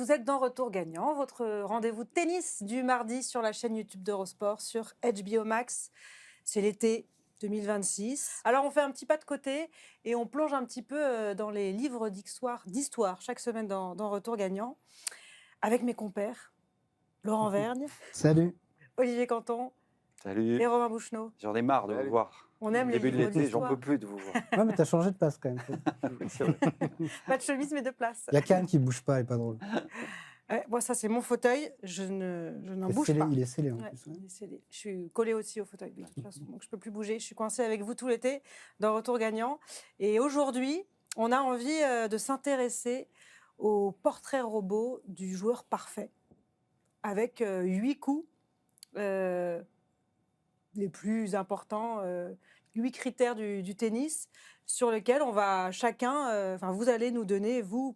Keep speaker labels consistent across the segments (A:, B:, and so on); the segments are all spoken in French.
A: vous êtes dans Retour Gagnant, votre rendez-vous tennis du mardi sur la chaîne YouTube d'Eurosport sur HBO Max. C'est l'été 2026. Alors on fait un petit pas de côté et on plonge un petit peu dans les livres d'histoire chaque semaine dans Retour Gagnant avec mes compères, Laurent Vergne,
B: Salut.
A: Olivier Canton
C: Salut.
A: et Romain Bouchenot.
C: J'en ai marre de vous voir.
A: On aime les
C: Début de
A: livres
C: l'été, j'en
A: d'histoire.
C: peux plus de vous voir.
B: Ouais, mais t'as changé de place quand même.
C: Oui, c'est vrai.
A: Pas de chemise mais de place.
B: Il y a Cannes qui bouge pas, il est pas drôle.
A: Ouais, moi ça c'est mon fauteuil, je n'en
B: C'est
A: bouge
B: scellé,
A: pas.
B: il est scellé en
A: Ouais,
B: plus. Ouais.
A: il est scellé. Je suis collée aussi au fauteuil de toute façon, donc je peux plus bouger. Je suis coincée avec vous tout l'été dans Retour Gagnant. Et aujourd'hui, on a envie de s'intéresser au portrait robot du joueur parfait, avec 8 coups les plus importants, 8 critères du tennis sur lesquels on va chacun, vous allez nous donner, vous,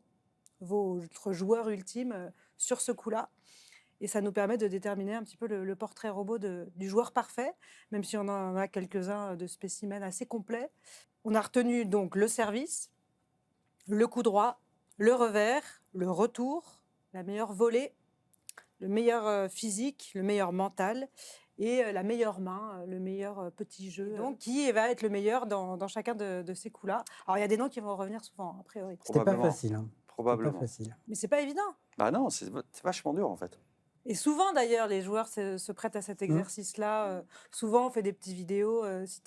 A: votre joueur ultime sur ce coup-là. Et ça nous permet de déterminer un petit peu le portrait robot du joueur parfait, même si on en a quelques-uns de spécimens assez complets. On a retenu donc le service, le coup droit, le revers, le retour, la meilleure volée, le meilleur physique, le meilleur mental et la meilleure main, le meilleur petit jeu. Et donc, qui va être le meilleur dans chacun de ces coups-là. Alors, il y a des noms qui vont revenir souvent, a priori.
B: C'était pas
C: Probablement.
B: facile. Hein. C'était pas
C: Probablement.
B: facile.
A: Mais c'est pas évident.
C: Bah non, c'est vachement dur en fait.
A: Et souvent, d'ailleurs, les joueurs se prêtent à cet exercice-là. Souvent, on fait des petites vidéos. Si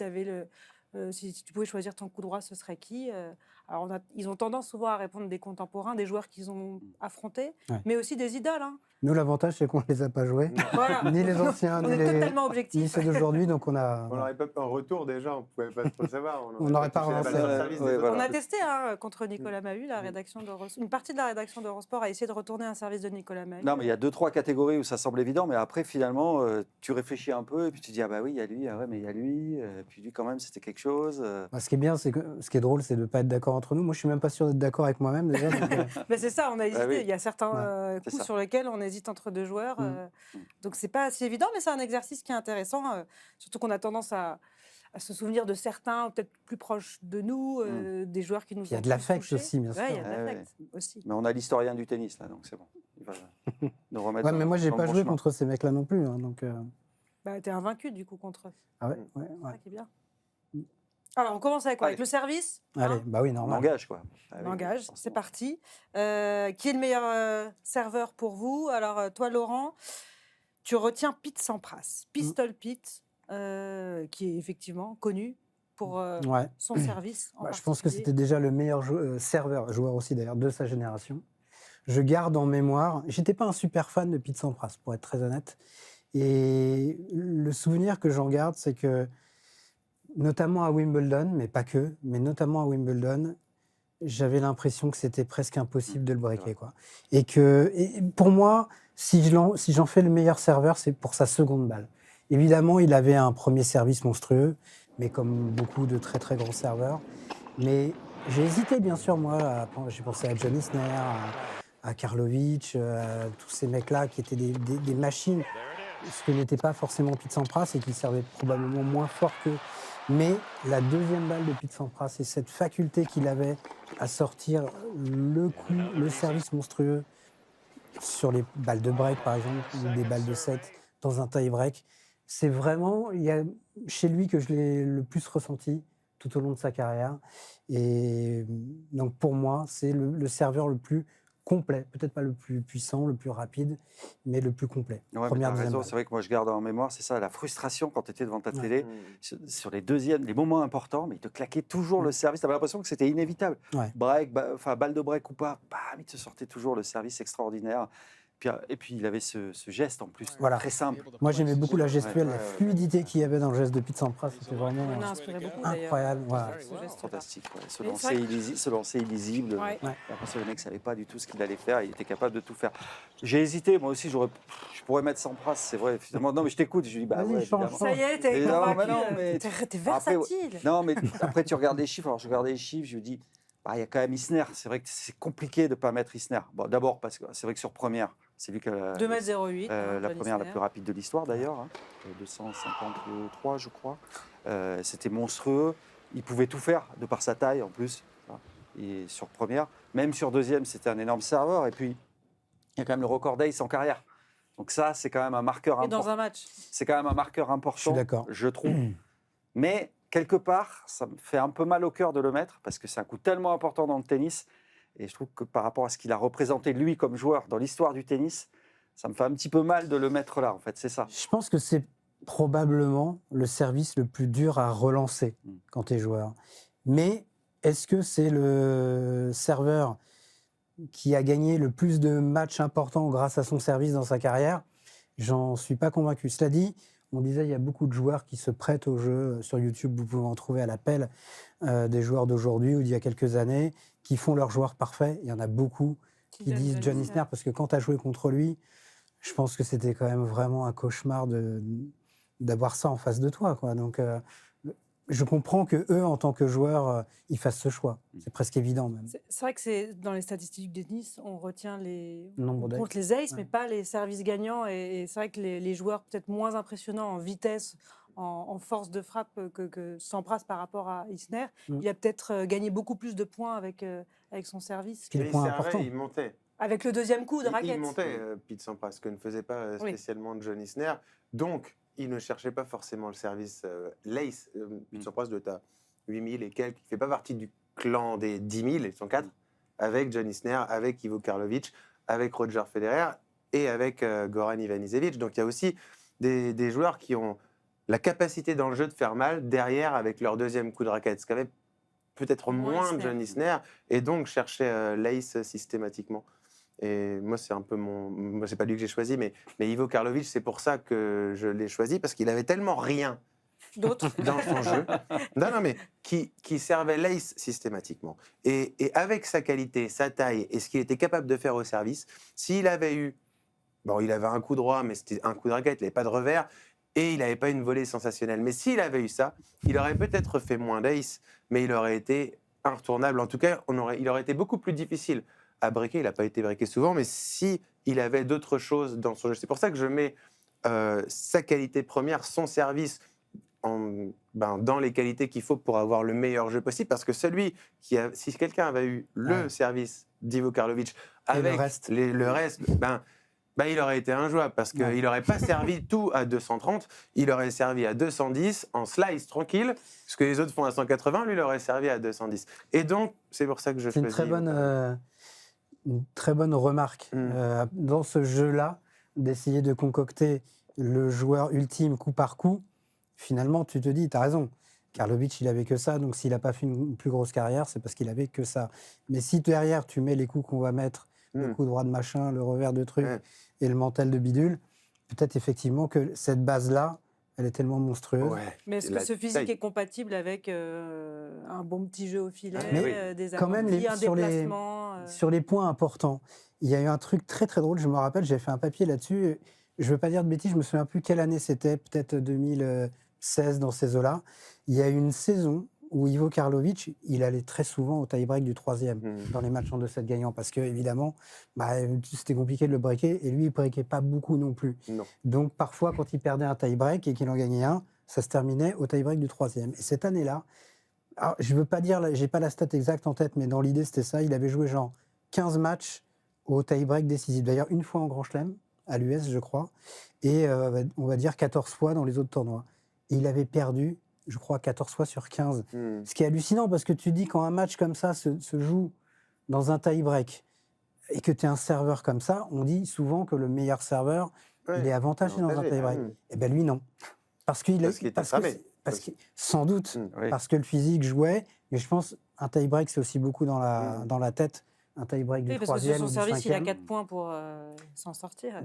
A: tu pouvais choisir ton coup droit, ce serait qui Alors, ils ont tendance souvent à répondre des contemporains, des joueurs qu'ils ont affrontés,
B: Ouais.
A: mais aussi des idoles. Hein.
B: Nous, l'avantage, c'est qu'on ne les a pas joués.
A: Voilà.
B: Ni les anciens,
A: On
B: ni,
A: est totalement objectifs.
B: ni ceux d'aujourd'hui. Donc, on a.
D: On n'aurait pas fait un retour déjà, on ne pouvait pas trop le savoir.
B: On n'aurait pas
D: touché la
B: avancé.
D: valeur service des
C: Ouais,
D: autres.
C: voilà.
A: On a testé contre Nicolas Mahut, une partie de la rédaction d'Eurosport a essayé de retourner un service de Nicolas Mahut.
C: Non, mais il y a 2-3 catégories où ça semble évident, mais après, finalement, tu réfléchis un peu et puis tu dis, ah bah oui, il y a lui, ah ouais, mais il y a lui, puis lui, quand même, c'était quelque chose.
B: Bah, ce qui est bien, c'est que ce qui est drôle, c'est de ne pas être d'accord entre nous. Moi, je suis même pas sûr d'être d'accord avec moi-même déjà. Donc,
A: Mais c'est ça, on a hésité.
C: oui.
A: Il y a certains
C: c'est
A: coups
C: ça.
A: sur lesquels on hésite entre deux joueurs. Donc, c'est pas si évident, mais c'est un exercice qui est intéressant. Surtout qu'on a tendance à se souvenir de certains, peut-être plus proches de nous, des joueurs qui nous
B: il y a
A: ont
B: de l'affect
A: touchés.
B: aussi, bien sûr.
A: Ouais, il y a de
C: Ouais,
A: l'affect aussi.
C: Mais on a l'historien du tennis, là, donc c'est bon. Il va nous remettre
B: Ouais, mais moi, j'ai
C: dans le
B: pas
C: bon
B: joué
C: chemin.
B: contre ces mecs-là non plus. Hein, donc,
A: Bah, t'es invaincu du coup contre eux.
B: ah ouais, ouais,
A: C'est
B: ouais.
A: ça qui est bien. Alors, on commence avec quoi?
C: Allez.
A: Avec le service.
B: Allez, bah oui,
C: On
B: normal.
C: engage, quoi. Ah oui,
A: Langage,
C: forcément.
A: c'est parti. Qui est le meilleur serveur pour vous? Alors, toi, Laurent, tu retiens Pete Sampras, Pistol Pete, qui est effectivement connu pour
B: Ouais.
A: son service. En
B: Bah, je pense que
A: particulier.
B: c'était déjà le meilleur serveur, joueur aussi d'ailleurs, de sa génération. Je garde en mémoire, j'étais pas un super fan de Pete Sampras, pour être très honnête. Et le souvenir que j'en garde, c'est que, notamment à Wimbledon, mais pas que, mais notamment à Wimbledon, j'avais l'impression que c'était presque impossible de le
C: c'est
B: breaker,
C: vrai.
B: quoi. Et pour moi, si j'en fais le meilleur serveur, c'est pour sa seconde balle. Évidemment, il avait un premier service monstrueux, mais comme beaucoup de très très grands serveurs. Mais j'ai hésité, bien sûr, moi. J'ai pensé à John Isner, à Karlovic, tous ces mecs-là qui étaient des machines. Ce que n'était pas forcément Pete Sampras et qui servait probablement moins fort qu'eux. Mais la deuxième balle de Pete Sampras et cette faculté qu'il avait à sortir le coup, le service monstrueux sur les balles de break, par exemple, ou des balles de set dans un tie-break, c'est vraiment chez lui que je l'ai le plus ressenti tout au long de sa carrière. Et donc pour moi, c'est le serveur le plus complet, peut-être pas le plus puissant, le plus rapide, mais le plus complet.
C: Ouais, mais
B: Première,
C: t'as
B: deuxième
C: raison,
B: balle.
C: c'est vrai que moi je garde en mémoire, c'est ça, la frustration quand tu étais devant ta
B: Ouais.
C: télé, sur les deuxièmes, les moments importants, mais il te claquait toujours le service, tu avais l'impression que c'était inévitable.
B: Ouais.
C: Break, balle de break ou pas, bam, il te sortait toujours le service extraordinaire. Et puis il avait ce geste en plus,
B: Voilà.
C: très simple.
B: Moi, j'aimais beaucoup la gestuelle,
D: Ouais.
B: la fluidité qu'il y avait dans le geste de Pete Sampras. C'était vraiment
A: On a inspiré beaucoup d'ailleurs.
B: incroyable. Voilà.
A: Ce geste-là.
C: Fantastique, ouais. Se
A: Mais
C: lancer,
A: c'est vrai
C: se lancer illisible.
A: Ouais.
B: Ouais.
C: Et après, le mec ne savait pas du tout ce qu'il allait faire, il était capable de tout faire. J'ai hésité, moi aussi, je pourrais mettre Sampras, c'est vrai, finalement. Non, mais je t'écoute, je dis, bah
B: Vas-y,
C: ouais,
B: change,
C: évidemment.
A: Ça y est, t'es
C: Et non,
A: convaincu.
C: mais non, mais-
A: T'es
C: Après,
A: versatile.
C: Non, mais après, tu regardes les chiffres. Alors, je regardais les chiffres, je me dis, bah, il y a quand même Isner. C'est vrai que c'est compliqué de ne pas mettre Isner. Bon, d'abord, parce que c'est vrai que sur première, c'est lui qui a
A: 2,08 m.
C: la première la plus rapide de l'histoire, d'ailleurs. 253, je crois. C'était monstrueux. Il pouvait tout faire, de par sa taille, en plus. Et sur première. Même sur deuxième, c'était un énorme serveur. Et puis, il y a quand même le record d'ace en carrière. Donc ça, c'est quand même un marqueur
A: Et
C: important.
A: dans un match.
C: C'est quand même un marqueur important,
B: Je suis d'accord.
C: je trouve. Mais quelque part, ça me fait un peu mal au cœur de le mettre parce que c'est un coup tellement important dans le tennis. Et je trouve que par rapport à ce qu'il a représenté lui comme joueur dans l'histoire du tennis, ça me fait un petit peu mal de le mettre là, en fait, c'est ça.
B: Je pense que c'est probablement le service le plus dur à relancer quand tu es joueur. Mais est-ce que c'est le serveur qui a gagné le plus de matchs importants grâce à son service dans sa carrière? J'en suis pas convaincu. Cela dit, on disait il y a beaucoup de joueurs qui se prêtent au jeu. Sur YouTube, vous pouvez en trouver à l'appel des joueurs d'aujourd'hui ou d'il y a quelques années qui font leur joueur parfait. Il y en a beaucoup qui disent John Isner parce que quand tu as joué contre lui, je pense que c'était quand même vraiment un cauchemar d'avoir ça en face de toi, quoi. Donc, je comprends que eux, en tant que joueurs, ils fassent ce choix. C'est presque évident même.
A: C'est vrai que c'est dans les statistiques de Nice, on retient
B: Nombre
A: on
B: d'aces.
A: compte les aces,
B: Ouais.
A: mais pas les services gagnants. Et c'est vrai que les joueurs peut-être moins impressionnants en vitesse, en force de frappe que Sampras par rapport à Isner, il a peut-être gagné beaucoup plus de points avec son service.
B: Puis
D: Mais
B: les
D: il
B: points
D: servait,
B: importants.
D: il montait.
A: Avec le deuxième coup de
D: Il
A: raquette.
D: montait, Pete Sampras, ce que ne faisait pas
A: Oui.
D: spécialement John Isner. Donc, il ne cherchait pas forcément le service l'ace. Pete Sampras doit être à 8000 et quelques. Il ne fait pas partie du clan des 10 000, ils sont 4, avec John Isner, avec Ivo Karlovic, avec Roger Federer et avec Goran Ivanisevic. Donc, il y a aussi des joueurs qui ont la capacité dans le jeu de faire mal derrière avec leur deuxième coup de raquette. Ce qu'avait peut-être moins
A: Isner.
D: John Isner, et donc cherchait l'ace systématiquement. Et moi, c'est un peu moi, c'est pas lui que j'ai choisi, mais Ivo Karlovic, c'est pour ça que je l'ai choisi, parce qu'il avait tellement rien
A: D'autres.
D: dans son jeu. Non, mais qui servait l'ace systématiquement. Et avec sa qualité, sa taille et ce qu'il était capable de faire au service, s'il avait eu. Bon, il avait un coup droit, mais c'était un coup de raquette, il n'avait pas de revers. Et il n'avait pas une volée sensationnelle. Mais s'il avait eu ça, il aurait peut-être fait moins d'ace, mais il aurait été inretournable. En tout cas, il aurait été beaucoup plus difficile à breaker. Il n'a pas été breaké souvent, mais si il avait d'autres choses dans son jeu. C'est pour ça que je mets sa qualité première, son service, dans les qualités qu'il faut pour avoir le meilleur jeu possible. Parce que si quelqu'un avait eu le service d'Ivo Karlovic avec le reste, il aurait été injouable parce qu'il n'aurait pas servi tout à 230, il aurait servi à 210 en slice tranquille, ce que les autres font à 180, lui il aurait servi à 210. Et donc, c'est pour ça que je
B: C'est
D: choisis.
B: une très bonne remarque dans ce jeu-là, d'essayer de concocter le joueur ultime coup par coup. Finalement, tu te dis, tu as raison, Karlovic, il avait que ça, donc s'il n'a pas fait une plus grosse carrière, c'est parce qu'il avait que ça. Mais si derrière, tu mets les coups qu'on va mettre, le coup droit de machin, le revers de truc et le mental de bidule, peut-être effectivement que cette base-là, elle est tellement monstrueuse.
A: Mais est-ce que ce physique est compatible avec un bon petit jeu au filet, des
B: quand même,
A: amortis, un déplacement
B: sur les points importants, il y a eu un truc très très drôle, je me rappelle, j'ai fait un papier là-dessus, je ne veux pas dire de bêtises, je ne me souviens plus quelle année c'était, peut-être 2016 dans ces eaux-là. Il y a eu une saison où Ivo Karlovic, il allait très souvent au tie-break du troisième dans les matchs en 2-7 gagnants parce que, évidemment, c'était compliqué de le breaker et lui, il ne breakait pas beaucoup non plus.
D: Non.
B: Donc, parfois, quand il perdait un tie-break et qu'il en gagnait un, ça se terminait au tie-break du troisième. Et cette année-là, alors, je ne veux pas dire, je n'ai pas la stat exacte en tête, mais dans l'idée, c'était ça. Il avait joué genre 15 matchs au tie-break décisif. D'ailleurs, une fois en Grand Chelem, à l'US, je crois, et on va dire 14 fois dans les autres tournois. Et il avait perdu, je crois, 14 fois sur 15. Ce qui est hallucinant, parce que tu dis, quand un match comme ça se joue dans un tie-break, et que tu es un serveur comme ça, on dit souvent que le meilleur serveur, il est avantagé dans un tie-break. Eh bien, lui, non. Parce qu'il
D: était affamé.
B: Sans doute, parce que le physique jouait, mais je pense un tie-break, c'est aussi beaucoup dans la tête. Un tie-break du troisième ou du cinquième.
A: Parce que sur son service, il a 4 points pour s'en sortir.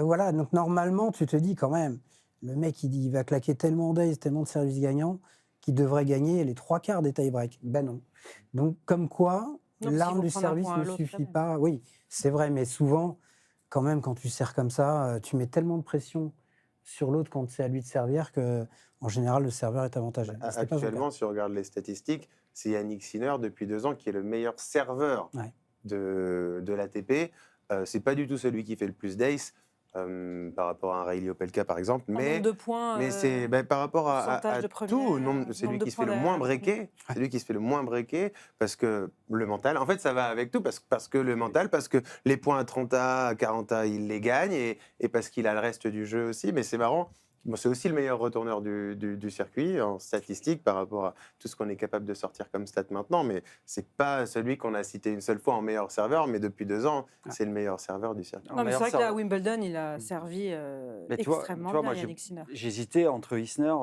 B: Voilà, donc normalement, tu te dis quand même, le mec, il va claquer tellement d'ace, tellement de services gagnants, qu'il devrait gagner les 3/4 des tie-breaks. Ben non. Donc, comme quoi, l'arme du service ne suffit pas. Oui, c'est vrai, mais souvent, quand même, quand tu sers comme ça, tu mets tellement de pression sur l'autre quand c'est à lui de servir que, en général, le serveur est avantagé.
D: Actuellement, si on regarde les statistiques, c'est Yannick Sinner depuis 2 ans qui est le meilleur serveur de l'ATP. C'est pas du tout celui qui fait le plus d'ace. par rapport à un Riley Opelka, par exemple.
A: En nombre de points,
D: Mais c'est par rapport
A: pourcentage de
D: tout,
A: première,
D: c'est
A: nombre
D: lui
A: de
D: qui se fait
A: points
D: le moins
A: derrière.
D: breaker. C'est lui qui se fait le moins breaker parce que le mental, en fait, ça va avec tout parce que le mental, parce que les points à 30A, à 40A, il les gagne et parce qu'il a le reste du jeu aussi. Mais c'est marrant. Bon, c'est aussi le meilleur retourneur du circuit en statistique par rapport à tout ce qu'on est capable de sortir comme stat maintenant. Mais c'est pas celui qu'on a cité une seule fois en meilleur serveur, mais depuis 2 ans, c'est le meilleur serveur du circuit.
C: En
A: Non, mais c'est
C: meilleur
A: vrai que là, à
C: serveur.
A: Wimbledon, il a servi
C: Mais
A: extrêmement bien,
C: moi,
A: Yannick Sinner.
C: j'hésitais entre Isner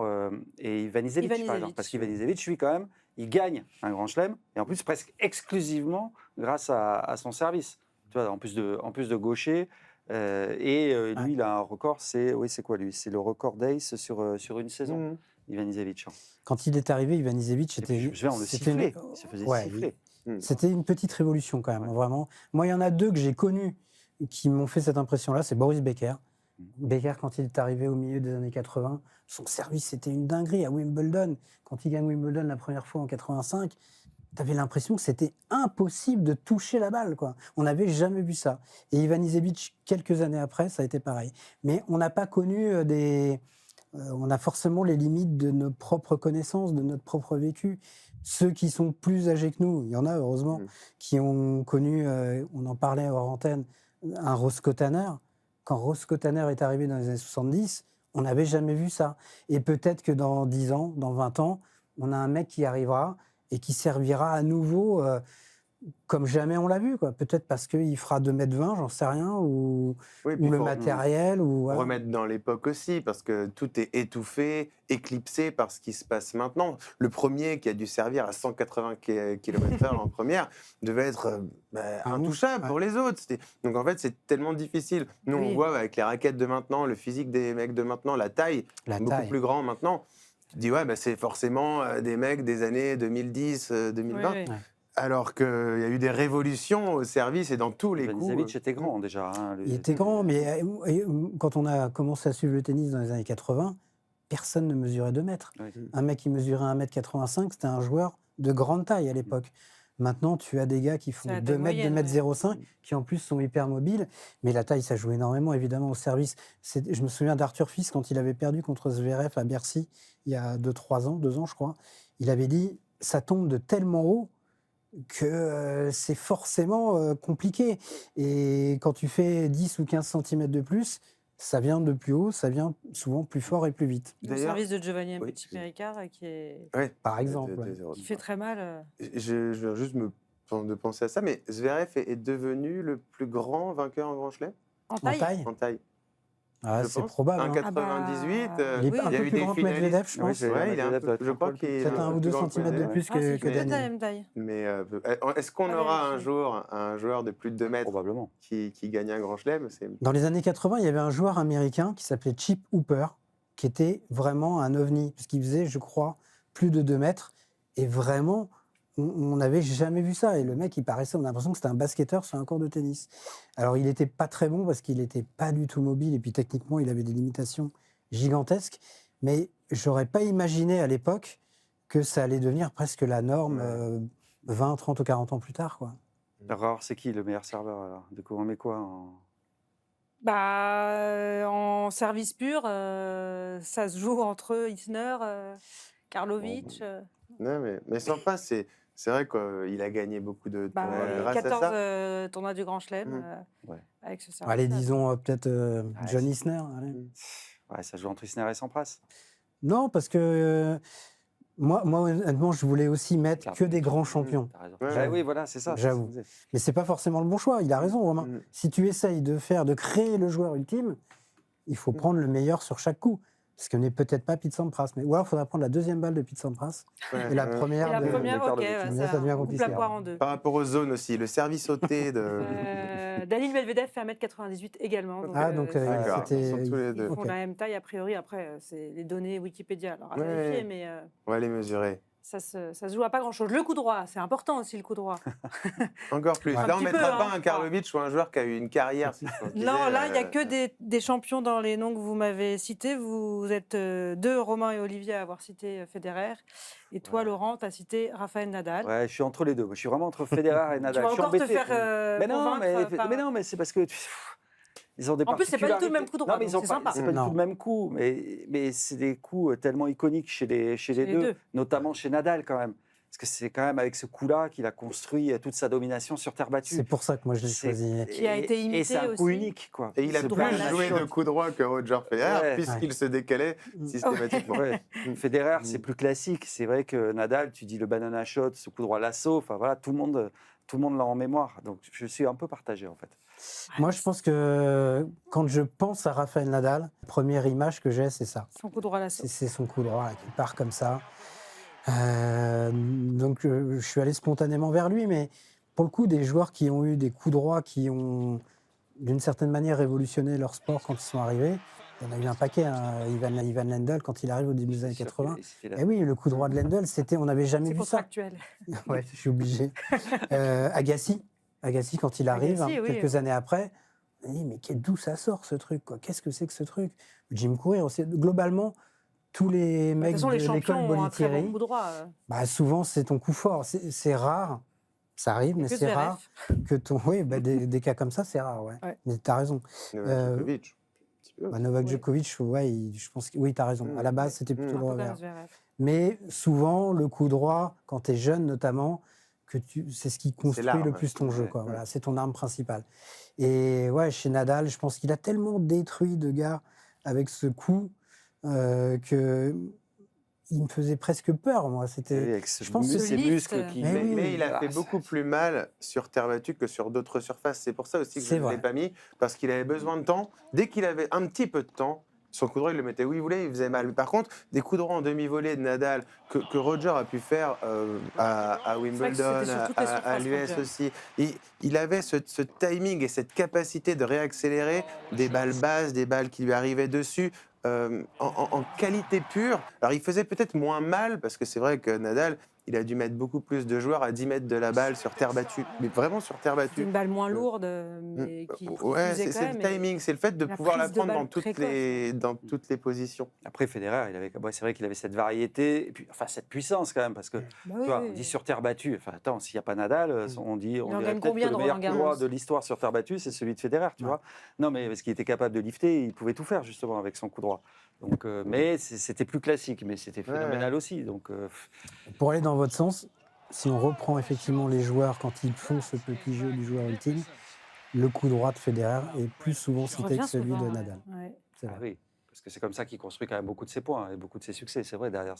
C: et Ivanisevic, par exemple. Parce qu'Ivanisevic, lui, quand même, il gagne un grand chelem, et en plus, presque exclusivement grâce à son service. Tu vois, en plus de gaucher. Lui, il a un record, c'est quoi lui? C'est le record d'ace sur une saison,
D: Mhm.
C: Ivanisevic.
B: Quand il est arrivé, Ivanisevic
C: Et puis, je me souviens, on le sifflait. Il se faisait siffler.
B: C'était une petite révolution quand même, vraiment. Moi, il y en a deux que j'ai connus qui m'ont fait cette impression-là, c'est Boris Becker. Becker, quand il est arrivé au milieu des années 80, son service, c'était une dinguerie à Wimbledon. Quand il gagne Wimbledon la première fois en 85, tu avais l'impression que c'était impossible de toucher la balle, quoi. On n'avait jamais vu ça. Et Ivanisevic, quelques années après, ça a été pareil. Mais on n'a pas connu on a forcément les limites de nos propres connaissances, de notre propre vécu. Ceux qui sont plus âgés que nous, il y en a heureusement, qui ont connu, on en parlait hors antenne, un Roscoe Tanner. Quand Roscoe Tanner est arrivé dans les années 70, on n'avait jamais vu ça. Et peut-être que dans 10 ans, dans 20 ans, on a un mec qui arrivera et qui servira à nouveau comme jamais on l'a vu, quoi. Peut-être parce qu'il fera 2,20 m, j'en sais rien, ou le matériel. Voilà.
D: Remettre dans l'époque aussi, parce que tout est étouffé, éclipsé par ce qui se passe maintenant. Le premier qui a dû servir à 180 km/h en première devait être intouchable pour les autres. Donc en fait, c'est tellement difficile. Nous, on voit avec les raquettes de maintenant, le physique des mecs de maintenant, la taille, beaucoup plus grand maintenant. Tu dis, c'est forcément des mecs des années 2010, 2020. Oui. Alors qu'il y a eu des révolutions au service et dans tous les coups.
C: Ivanisevic était grand déjà.
B: Il était grand, mais quand on a commencé à suivre le tennis dans les années 80, personne ne mesurait 2 mètres. Oui. Un mec qui mesurait 1,85 m, c'était un joueur de grande taille à l'époque. Maintenant, tu as des gars qui font 2 mètres, 2,05 m, qui en plus sont hyper mobiles. Mais la taille, ça joue énormément, évidemment, au service. Je me souviens d'Arthur Fils, quand il avait perdu contre Zverev à Bercy, il y a 2 ans, je crois. Il avait dit, ça tombe de tellement haut que c'est forcément compliqué. Et quand tu fais 10 ou 15 cm de plus, ça vient de plus haut, ça vient souvent plus fort et plus vite.
A: Le service de Giovanni Petit-Péricard qui est...
B: Par exemple.
A: Qui fait très mal.
D: Je viens juste de penser à ça, mais Zverev est devenu le plus grand vainqueur en Grand Chelem
A: En taille.
D: En taille.
B: Ah, c'est probable.
D: 1,98.
B: Il est un peu plus grand que Medvedev, je pense.
D: Je crois qu'il est
B: peut-être 1 ou 2 cm de plus que Daniel.
A: la même taille.
D: Mais est-ce qu'on aura un jour un joueur de plus de 2 mètres
C: probablement
D: qui gagne un grand chelem?
B: Dans les années 80, il y avait un joueur américain qui s'appelait Chip Hooper, qui était vraiment un ovni, parce qu'il faisait, je crois, plus de 2 mètres. Et vraiment, on n'avait jamais vu ça. Et le mec, il paraissait, on a l'impression que c'était un basketteur sur un court de tennis. Alors, il n'était pas très bon parce qu'il n'était pas du tout mobile. Et puis, techniquement, il avait des limitations gigantesques. Mais j'aurais pas imaginé à l'époque que ça allait devenir presque la norme 20, 30 ou 40 ans plus tard, quoi.
C: Alors, c'est qui le meilleur serveur alors? Du coup, on met quoi
A: en service pur, ça se joue entre Isner, Karlovic.
D: Non, mais sans pas, c'est vrai qu'il a gagné beaucoup de tournois grâce
A: 14
D: à ça.
A: tournois du Grand Chelem avec ce service.
B: Allez, disons peut-être John Isner.
C: Ça joue entre Isner et Sampras.
B: Non, parce que moi, honnêtement, je voulais aussi mettre que des grands champions.
C: Oui, voilà, c'est ça.
B: J'avoue. Mais c'est pas forcément le bon choix. Il a raison, Romain. Si tu essayes de créer le joueur ultime, il faut prendre le meilleur sur chaque coup. Ce que n'est peut-être pas Pete Sampras. Ou alors, il faudra prendre la deuxième balle de Pete Sampras. Et la première,
A: ça devient
B: compliqué.
A: La poire en deux.
D: Par rapport aux zones aussi, le service sauté de...
A: Daniil Medvedev fait 1,98 m également.
B: Donc c'était...
A: Ils font la même taille, a priori. Après, c'est les données Wikipédia. Alors, à vérifier, mais...
D: On va les mesurer.
A: Ça se joue à pas grand-chose. Le coup droit, c'est important aussi, le coup droit.
D: Encore plus. Là, on ne mettra pas un Karlovic ou un joueur qui a eu une carrière.
A: Non, là, il n'y a que des champions dans les noms que vous m'avez cités. Vous êtes deux, Romain et Olivier, à avoir cité Federer. Et toi, Laurent, tu as cité Rafael Nadal.
C: Ouais, je suis entre les deux. Je suis vraiment entre Federer et Nadal.
A: Tu vas encore te faire
C: mais non, mais c'est parce que... Ils ont des
A: En plus, c'est pas du tout le même
C: particularités.
A: coup droit,
C: Non, mais ils
A: donc
C: ont
A: c'est
C: pas,
A: sympa.
C: c'est pas du tout
B: Non.
C: le même coup, mais c'est des coups tellement iconiques chez les
A: les
C: deux,
A: deux.
C: notamment chez Nadal quand même. Parce que c'est quand même avec ce coup-là qu'il a construit toute sa domination sur terre battue.
B: C'est pour ça que moi je l'ai
C: C'est-
B: choisi.
A: Qui a été
C: et c'est un
A: imité
C: coup
A: aussi.
C: unique, quoi.
D: Et il a
C: C'est
D: plus
C: pas la
D: joué
C: chose.
D: de coup droit que Roger Federer,
C: Ouais.
D: puisqu'il se décalait systématiquement.
C: Ouais. Federer, c'est plus classique. C'est vrai que Nadal, tu dis le banana shot, ce coup droit lasso, enfin voilà, tout le monde l'a en mémoire. Donc je suis un peu partagé en fait.
B: Moi, je pense que quand je pense à Rafael Nadal, la première image que j'ai, c'est ça.
A: Son coup droit lasso.
B: C'est son coup droit là, qui part comme ça. Donc, je suis allé spontanément vers lui, mais pour le coup, des joueurs qui ont eu des coups droits qui ont, d'une certaine manière, révolutionné leur sport quand ils sont arrivés, il y en a eu un paquet. Hein. Ivan Lendl, quand il arrive au début des années 80. Eh oui, le coup droit de Lendl, on n'avait jamais
A: C'est
B: vu ça.
A: contractuel.
B: Ouais, je suis obligé. Agassi, quand il arrive,
A: Agassi, oui.
B: quelques années après, on dit mais d'où ça sort ce truc quoi? Qu'est-ce que c'est que ce truc? Jim Courier aussi. Globalement, tous les
A: De
B: mecs
A: toute façon, les
B: de l'école
A: champions ont un très bon
B: Bollettieri,
A: coup droit.
B: bah, souvent c'est ton coup fort. C'est rare, ça arrive, mais
A: Que
B: c'est
A: Zverev.
B: rare que ton. Oui, bah, des cas comme ça, c'est rare, ouais.
A: Ouais.
B: Mais tu as raison.
D: Djokovic, un petit peu.
B: Bah, Novak
A: Oui.
B: Djokovic, ouais, je pense que oui, tu as raison. À la base, c'était plutôt
A: Un
B: le
A: peu comme
B: revers.
A: Zverev.
B: Mais souvent, le coup droit, quand tu es jeune notamment, c'est ce qui construit
D: l'arme,
B: le plus ton jeu.
D: ouais,
B: Quoi.
D: ouais.
B: Voilà, c'est ton arme principale. Et ouais, chez Nadal, je pense qu'il a tellement détruit de gars avec ce coup que il me faisait presque peur, moi. C'était,
C: Avec
B: je pense que
C: ces
A: lift,
C: muscles qui.
B: Mais oui.
D: Mais il a
C: Ah,
D: fait beaucoup plus mal sur terre battue que sur d'autres surfaces. C'est pour ça aussi que je
B: C'est
D: ne l'ai
B: vrai.
D: pas mis, parce qu'il avait besoin de temps. Dès qu'il avait un petit peu de temps, son coup droit, il le mettait où il voulait, il faisait mal. Mais par contre, des coups droits en demi-volée de Nadal que Roger a pu faire à
A: vrai que c'était
D: Wimbledon,
A: sur toutes les
D: à
A: surfaces,
D: l'US
A: Roger.
D: aussi, il avait ce timing et cette capacité de réaccélérer des balles basses, des balles qui lui arrivaient dessus. En qualité pure. Alors, il faisait peut-être moins mal, parce que c'est vrai que Nadal, il a dû mettre beaucoup plus de joueurs à 10 mètres de la balle sur terre battue. Mais vraiment sur terre
A: C'est
D: battue.
A: une balle moins lourde, mais qui
D: Ouais,
A: fusait quand
D: c'est
A: même.
D: le timing, c'est le fait de
A: la
D: pouvoir la
A: prise de
D: prendre
A: balle
D: dans toutes
A: précoce.
D: dans toutes les positions.
C: Après Federer, c'est vrai qu'il avait cette variété, et puis enfin cette puissance quand même, parce que
A: Bah
C: tu
A: oui,
C: vois,
A: oui.
C: on dit sur terre battue. Enfin attends, s'il n'y a pas Nadal, on
A: en
C: dirait
A: gagne
C: peut-être
A: combien
C: que le
A: de
C: meilleur coup
A: Roland-Garros
C: droit de l'histoire sur terre battue, c'est celui de Federer, tu
B: Ouais.
C: vois. Non, mais parce qu'il était capable de lifter, il pouvait tout faire justement avec son coup droit. Donc, mais c'était plus classique, mais c'était phénoménal aussi. Donc,
B: Pour aller dans votre sens, si on reprend effectivement les joueurs quand ils font ce petit jeu du joueur ultime, le coup droit de Federer est plus souvent
A: Je
B: cité
A: reviens
B: que celui
A: souvent,
B: de
A: ouais.
B: Nadal.
A: Ouais.
B: C'est
C: ah
B: vrai.
C: oui, parce que c'est comme ça qu'il construit quand même beaucoup de ses points et beaucoup de ses succès. C'est vrai derrière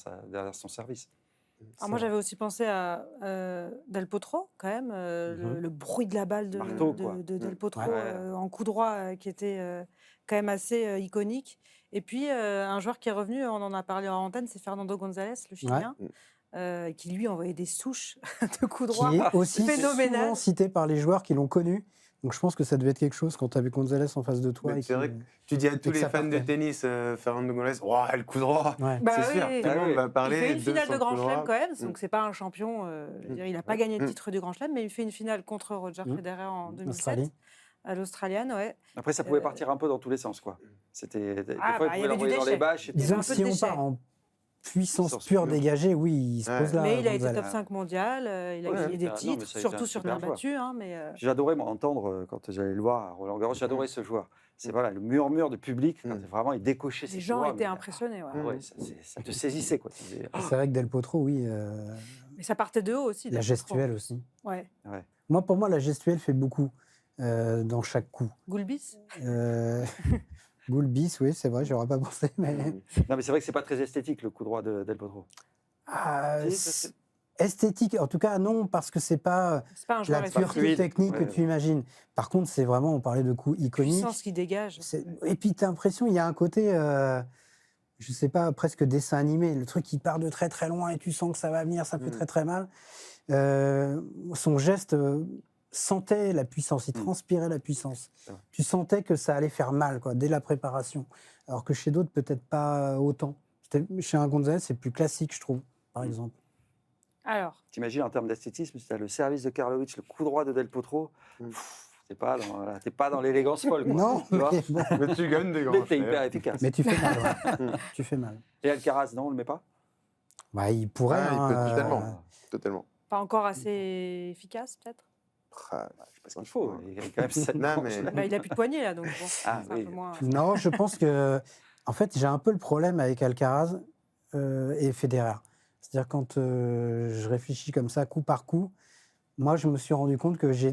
C: son service.
A: Alors moi, j'avais aussi pensé à Del Potro, quand même, le bruit de la balle de,
C: Marteau,
A: de-
C: quoi.
A: de Del Potro
C: Ouais.
A: en coup droit, qui était quand même assez iconique. Et puis, un joueur qui est revenu, on en a parlé en antenne, c'est Fernando González, le Chilien, qui lui envoyait des souches de coups droits.
B: Qui est aussi
A: phénoménal.
B: souvent cité par les joueurs qui l'ont connu. Donc je pense que ça devait être quelque chose quand tu avais González en face de toi.
D: Mais
B: Et
D: c'est vrai que tu dis à tous
B: que
D: les
B: ça
D: fans de
B: partait.
D: tennis, Fernando González, oh, le coup droit.
B: Ouais.
A: Bah
D: C'est
A: oui,
D: sûr,
A: oui.
D: tout le monde va
A: Il
D: parler
A: fait une
D: de
A: finale
D: son
A: de Grand
D: coup
A: Chelem
D: droit.
A: quand même, donc c'est pas un champion. Je veux dire, il n'a pas gagné le titre du Grand Chelem, mais il fait une finale contre Roger Federer en 2007
B: Australie.
A: à l'Australienne, ouais.
C: Après, ça pouvait partir un peu dans tous les sens, quoi. Des
A: Ah,
C: fois,
A: bah,
C: il
A: il y
C: pouvait
A: avait du
C: l'envoyer dans les
A: déchet.
C: bâches. Et puis-
A: Il y avait
B: Disons
A: un
B: que
A: peu
B: si
A: de
B: on
A: déchet.
B: part en puissance
C: Puissance
B: pure
C: pure.
B: dégagée, oui, il se
D: Ouais.
B: pose là.
A: Mais il a été
B: González.
A: top 5 mondial, il a
C: Ouais,
A: gagné des
C: non, mais
A: titres,
C: ça a été un
A: surtout sur
C: super
A: terre
C: joueur.
A: battue. Hein, mais,
C: J'adorais m'entendre quand j'allais le voir à Roland-Garros. J'adorais ce joueur. C'est voilà, le murmure de public, quand vraiment il décochait ses
A: les gens
C: coups droits,
A: étaient
C: mais-
A: impressionnés. Ouais.
C: Ah ouais, ça te saisissait, quoi. Tu disais,
B: C'est vrai que Del Potro, oui.
A: Mais ça partait de haut aussi.
B: La
A: Del Potro.
B: gestuelle aussi.
A: Ouais.
B: Pour moi, la gestuelle fait beaucoup dans chaque coup.
A: Goulbis.
B: Goulbis, oui, c'est vrai, j'aurais pas pensé, mais
C: Non, mais c'est vrai que c'est pas très esthétique le coup droit de Del Potro. Si, ça, c'est-
B: esthétique, en tout cas non, parce que c'est pas
A: C'est pas un joueur
B: la
A: esthétique.
B: pureté
C: fluide.
B: technique
C: Ouais.
B: que tu imagines. Par contre, c'est vraiment, on parlait de coups iconiques.
A: Puissance qui dégage.
B: Et puis, tu as l'impression, il y a un côté, je sais pas, presque dessin animé. Le truc qui part de très très loin et tu sens que ça va venir, ça fait très très mal. Son geste sentait la puissance, il transpirait la puissance.
C: C'est vrai.
B: Tu sentais que ça allait faire mal quoi, dès la préparation. Alors que chez d'autres, peut-être pas autant. Chez un González, c'est plus classique, je trouve, par exemple.
A: Alors,
C: T'imagines en termes d'esthétisme, si tu as le service de Karlovic, le coup droit de Del Potro, t'es pas dans l'élégance folle. Quoi,
B: Non,
C: tu vois.
B: mais, bon,
D: Mais tu gagnes des
C: Mais
D: grands
C: t'es hyper
D: chelems.
C: efficace.
B: mais tu fais mal. Ouais. Tu fais mal.
C: Et Alcaraz, non, on le met pas.
B: Bah, il pourrait.
D: Ah, il
B: hein,
D: peut totalement. Totalement.
A: pas encore assez efficace, peut-être.
C: Je sais pas ce qu'il faut. Il y a quand même 7
D: Non,
C: manches,
D: mais-
C: là.
A: Bah, il n'a plus de poignet là, donc bon,
C: Ah,
A: c'est un
C: oui.
A: peu moins.
B: Non, je pense que, en fait, j'ai un peu le problème avec Alcaraz et Federer. C'est-à-dire quand je réfléchis comme ça, coup par coup, moi, je me suis rendu compte que je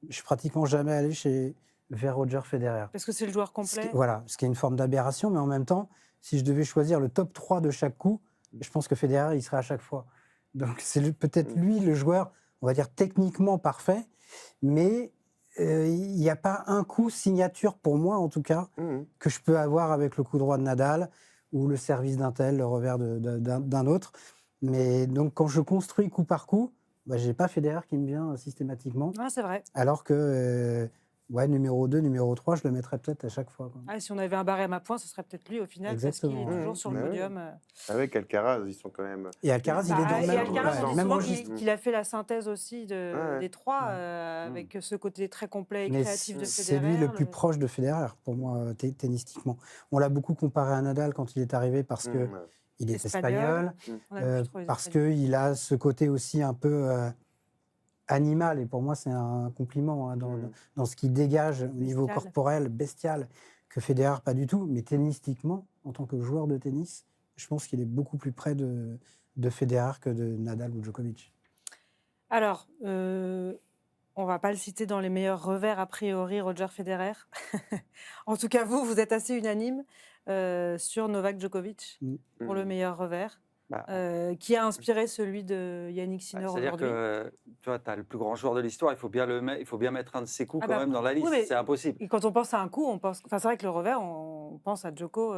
B: suis pratiquement jamais allé vers Roger Federer.
A: Parce que c'est le joueur complet.
B: Voilà, ce qui est une forme d'aberration, mais en même temps, si je devais choisir le top 3 de chaque coup, je pense que Federer, il serait à chaque fois. Donc c'est peut-être lui le joueur, on va dire techniquement parfait, mais il n'y a pas un coup signature pour moi, en tout cas, que je peux avoir avec le coup droit de Nadal ou le service d'un tel, le revers d'un autre. Mais donc quand je construis coup par coup, bah, je n'ai pas Federer qui me vient systématiquement,
A: Ah, c'est vrai.
B: alors que numéro 2, numéro 3, je le mettrais peut-être à chaque fois, quoi.
A: Ah, si on avait un barème à points, ce serait peut-être lui au final, parce qu'il est
B: Exactement.
A: toujours sur le
D: Bah oui.
A: podium.
D: Avec Alcaraz, ils sont quand même.
B: Et Alcaraz, il est dans
A: Et
B: le même,
A: Alcaraz, on dit
B: même
A: souvent
B: registre.
A: qu'il a fait la synthèse aussi
D: Ouais.
A: des trois, avec ce côté très complet et
B: Mais
A: créatif de
B: c'est
A: Federer.
B: lui le plus proche de Federer, pour moi, tennistiquement. On l'a beaucoup comparé à Nadal quand il est arrivé parce que il est espagnol,
A: On a plus trop les
B: parce
A: Espagnols.
B: qu'il a ce côté aussi un peu animal. Et pour moi, c'est un compliment hein, dans ce qu'il dégage au niveau
A: Bestial.
B: corporel, bestial, que Federer, pas du tout. Mais tennistiquement, en tant que joueur de tennis, je pense qu'il est beaucoup plus près de Federer que de Nadal ou Djokovic.
A: Alors, on va pas le citer dans les meilleurs revers, a priori, Roger Federer. En tout cas, vous êtes assez unanime sur Novak Djokovic pour le meilleur revers,
C: Bah,
A: qui a inspiré celui de Yannick Sinner
C: c'est-à-dire
A: aujourd'hui.
C: que tu as le plus grand joueur de l'histoire, il faut bien mettre un de ses coups
A: Ah
C: quand
A: bah,
C: même dans la liste.
A: oui, mais-
C: C'est impossible.
A: Et quand on pense à un coup, on pense. Enfin, c'est vrai que le revers, on pense à Djoko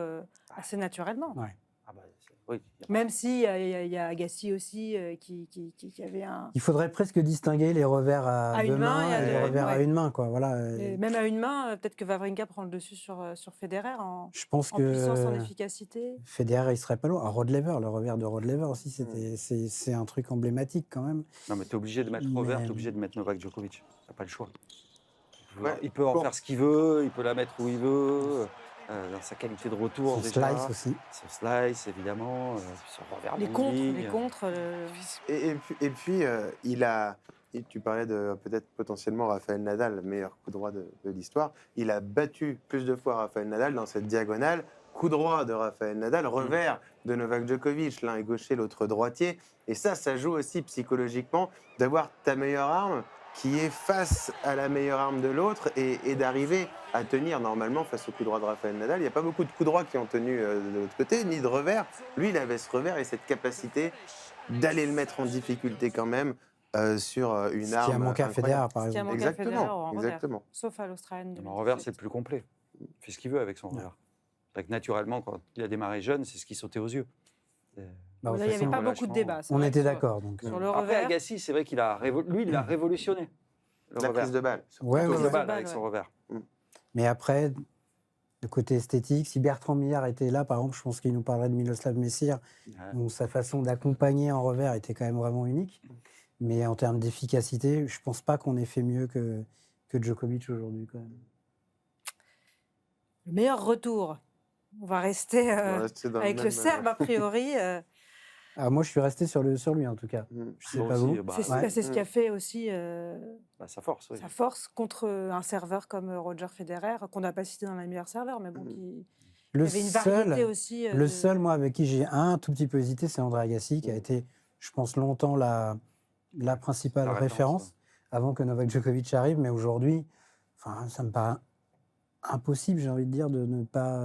A: assez naturellement.
B: Ouais.
C: Ah bah, oui.
A: Même si il y a Agassi aussi qui avait un.
B: Il faudrait presque distinguer les revers à
A: À
B: deux
A: une main
B: mains
A: et à
B: et les
A: deux,
B: revers à
A: ouais.
B: une main. Quoi. Voilà.
A: Et même à une main, peut-être que Wawrinka prend le dessus sur Federer en
B: Je pense
A: puissance, en
B: que
A: efficacité.
B: Federer, il serait pas loin. Rod Laver, le revers de Rod Laver aussi, c'est un truc emblématique quand même.
C: Non, mais tu es obligé de mettre revers, tu es obligé de mettre Novak Djokovic. Tu n'as pas le choix.
D: Ouais.
C: Il peut en
D: Bon.
C: faire ce qu'il veut, il peut la mettre où il veut, dans sa qualité de retour
B: Son
C: déjà.
B: slice aussi.
C: Son slice, évidemment, son revers
A: Les
C: bonding.
A: contres.
D: Et puis il a. Et tu parlais de peut-être potentiellement Rafael Nadal, le meilleur coup droit de l'histoire. Il a battu plus de fois Rafael Nadal dans cette diagonale. Coup droit de Rafael Nadal, revers de Novak Djokovic. L'un est gaucher, l'autre droitier. Et ça joue aussi psychologiquement d'avoir ta meilleure arme qui est face à la meilleure arme de l'autre et d'arriver à tenir normalement face au coup droit de Rafael Nadal. Il n'y a pas beaucoup de coups droits qui ont tenu de l'autre côté, ni de revers. Lui, il avait ce revers et cette capacité d'aller le mettre en difficulté quand même sur une arme.
B: Ce qui a manqué à Federer, par
A: Ce qui a
B: exemple.
A: manqué à Federer en revers.
D: Exactement.
A: Sauf à l'Australienne.
C: Mais en revers, c'est le plus complet. Il fait ce qu'il veut avec son revers. C'est-à-dire que naturellement, quand il a démarré jeune, c'est ce qui sautait aux yeux.
B: Bah, de
A: Là,
B: toute
A: il n'y avait
B: façon,
A: pas beaucoup de
C: relâchement.
A: débats. c'est
B: on
A: vrai
B: était
A: que
B: d'accord. Donc,
A: Sur le
C: Après,
A: revers.
C: Agassi, c'est vrai qu'il a, lui, il l'a révolutionné. Le
D: La
C: revers.
D: prise de balle.
B: ouais,
C: La
B: ouais,
C: prise de
B: ouais.
C: balle
A: balle,
C: avec son
A: ouais.
C: revers.
B: Mais après, le côté esthétique, si Bertrand Millard était là, par exemple, je pense qu'il nous parlerait de Miloslav Messir,
C: Ouais.
B: où sa façon d'accompagner en revers était quand même vraiment unique. Mais en termes d'efficacité, je pense pas qu'on ait fait mieux que Djokovic aujourd'hui. Quand même.
A: Le meilleur retour. On va rester
D: On va rester dans
A: avec
D: même,
A: le Serbe, a priori.
B: Ah, moi, je suis resté sur lui, en tout cas. Je sais
C: Moi
B: pas
C: aussi,
B: vous.
C: bah,
A: C'est ce qui a fait aussi
C: bah, sa force, oui.
A: sa force contre un serveur comme Roger Federer, qu'on n'a pas cité dans les meilleurs serveurs, mais bon, qui
B: Le
A: avait une variété
B: seul,
A: aussi.
B: le seul, moi, avec qui j'ai un tout petit peu hésité, c'est André Agassi, qui a été, je pense, longtemps la principale
C: La
B: référence, avant que Novak Djokovic arrive. Mais aujourd'hui, ça me paraît impossible, j'ai envie de dire, de ne pas.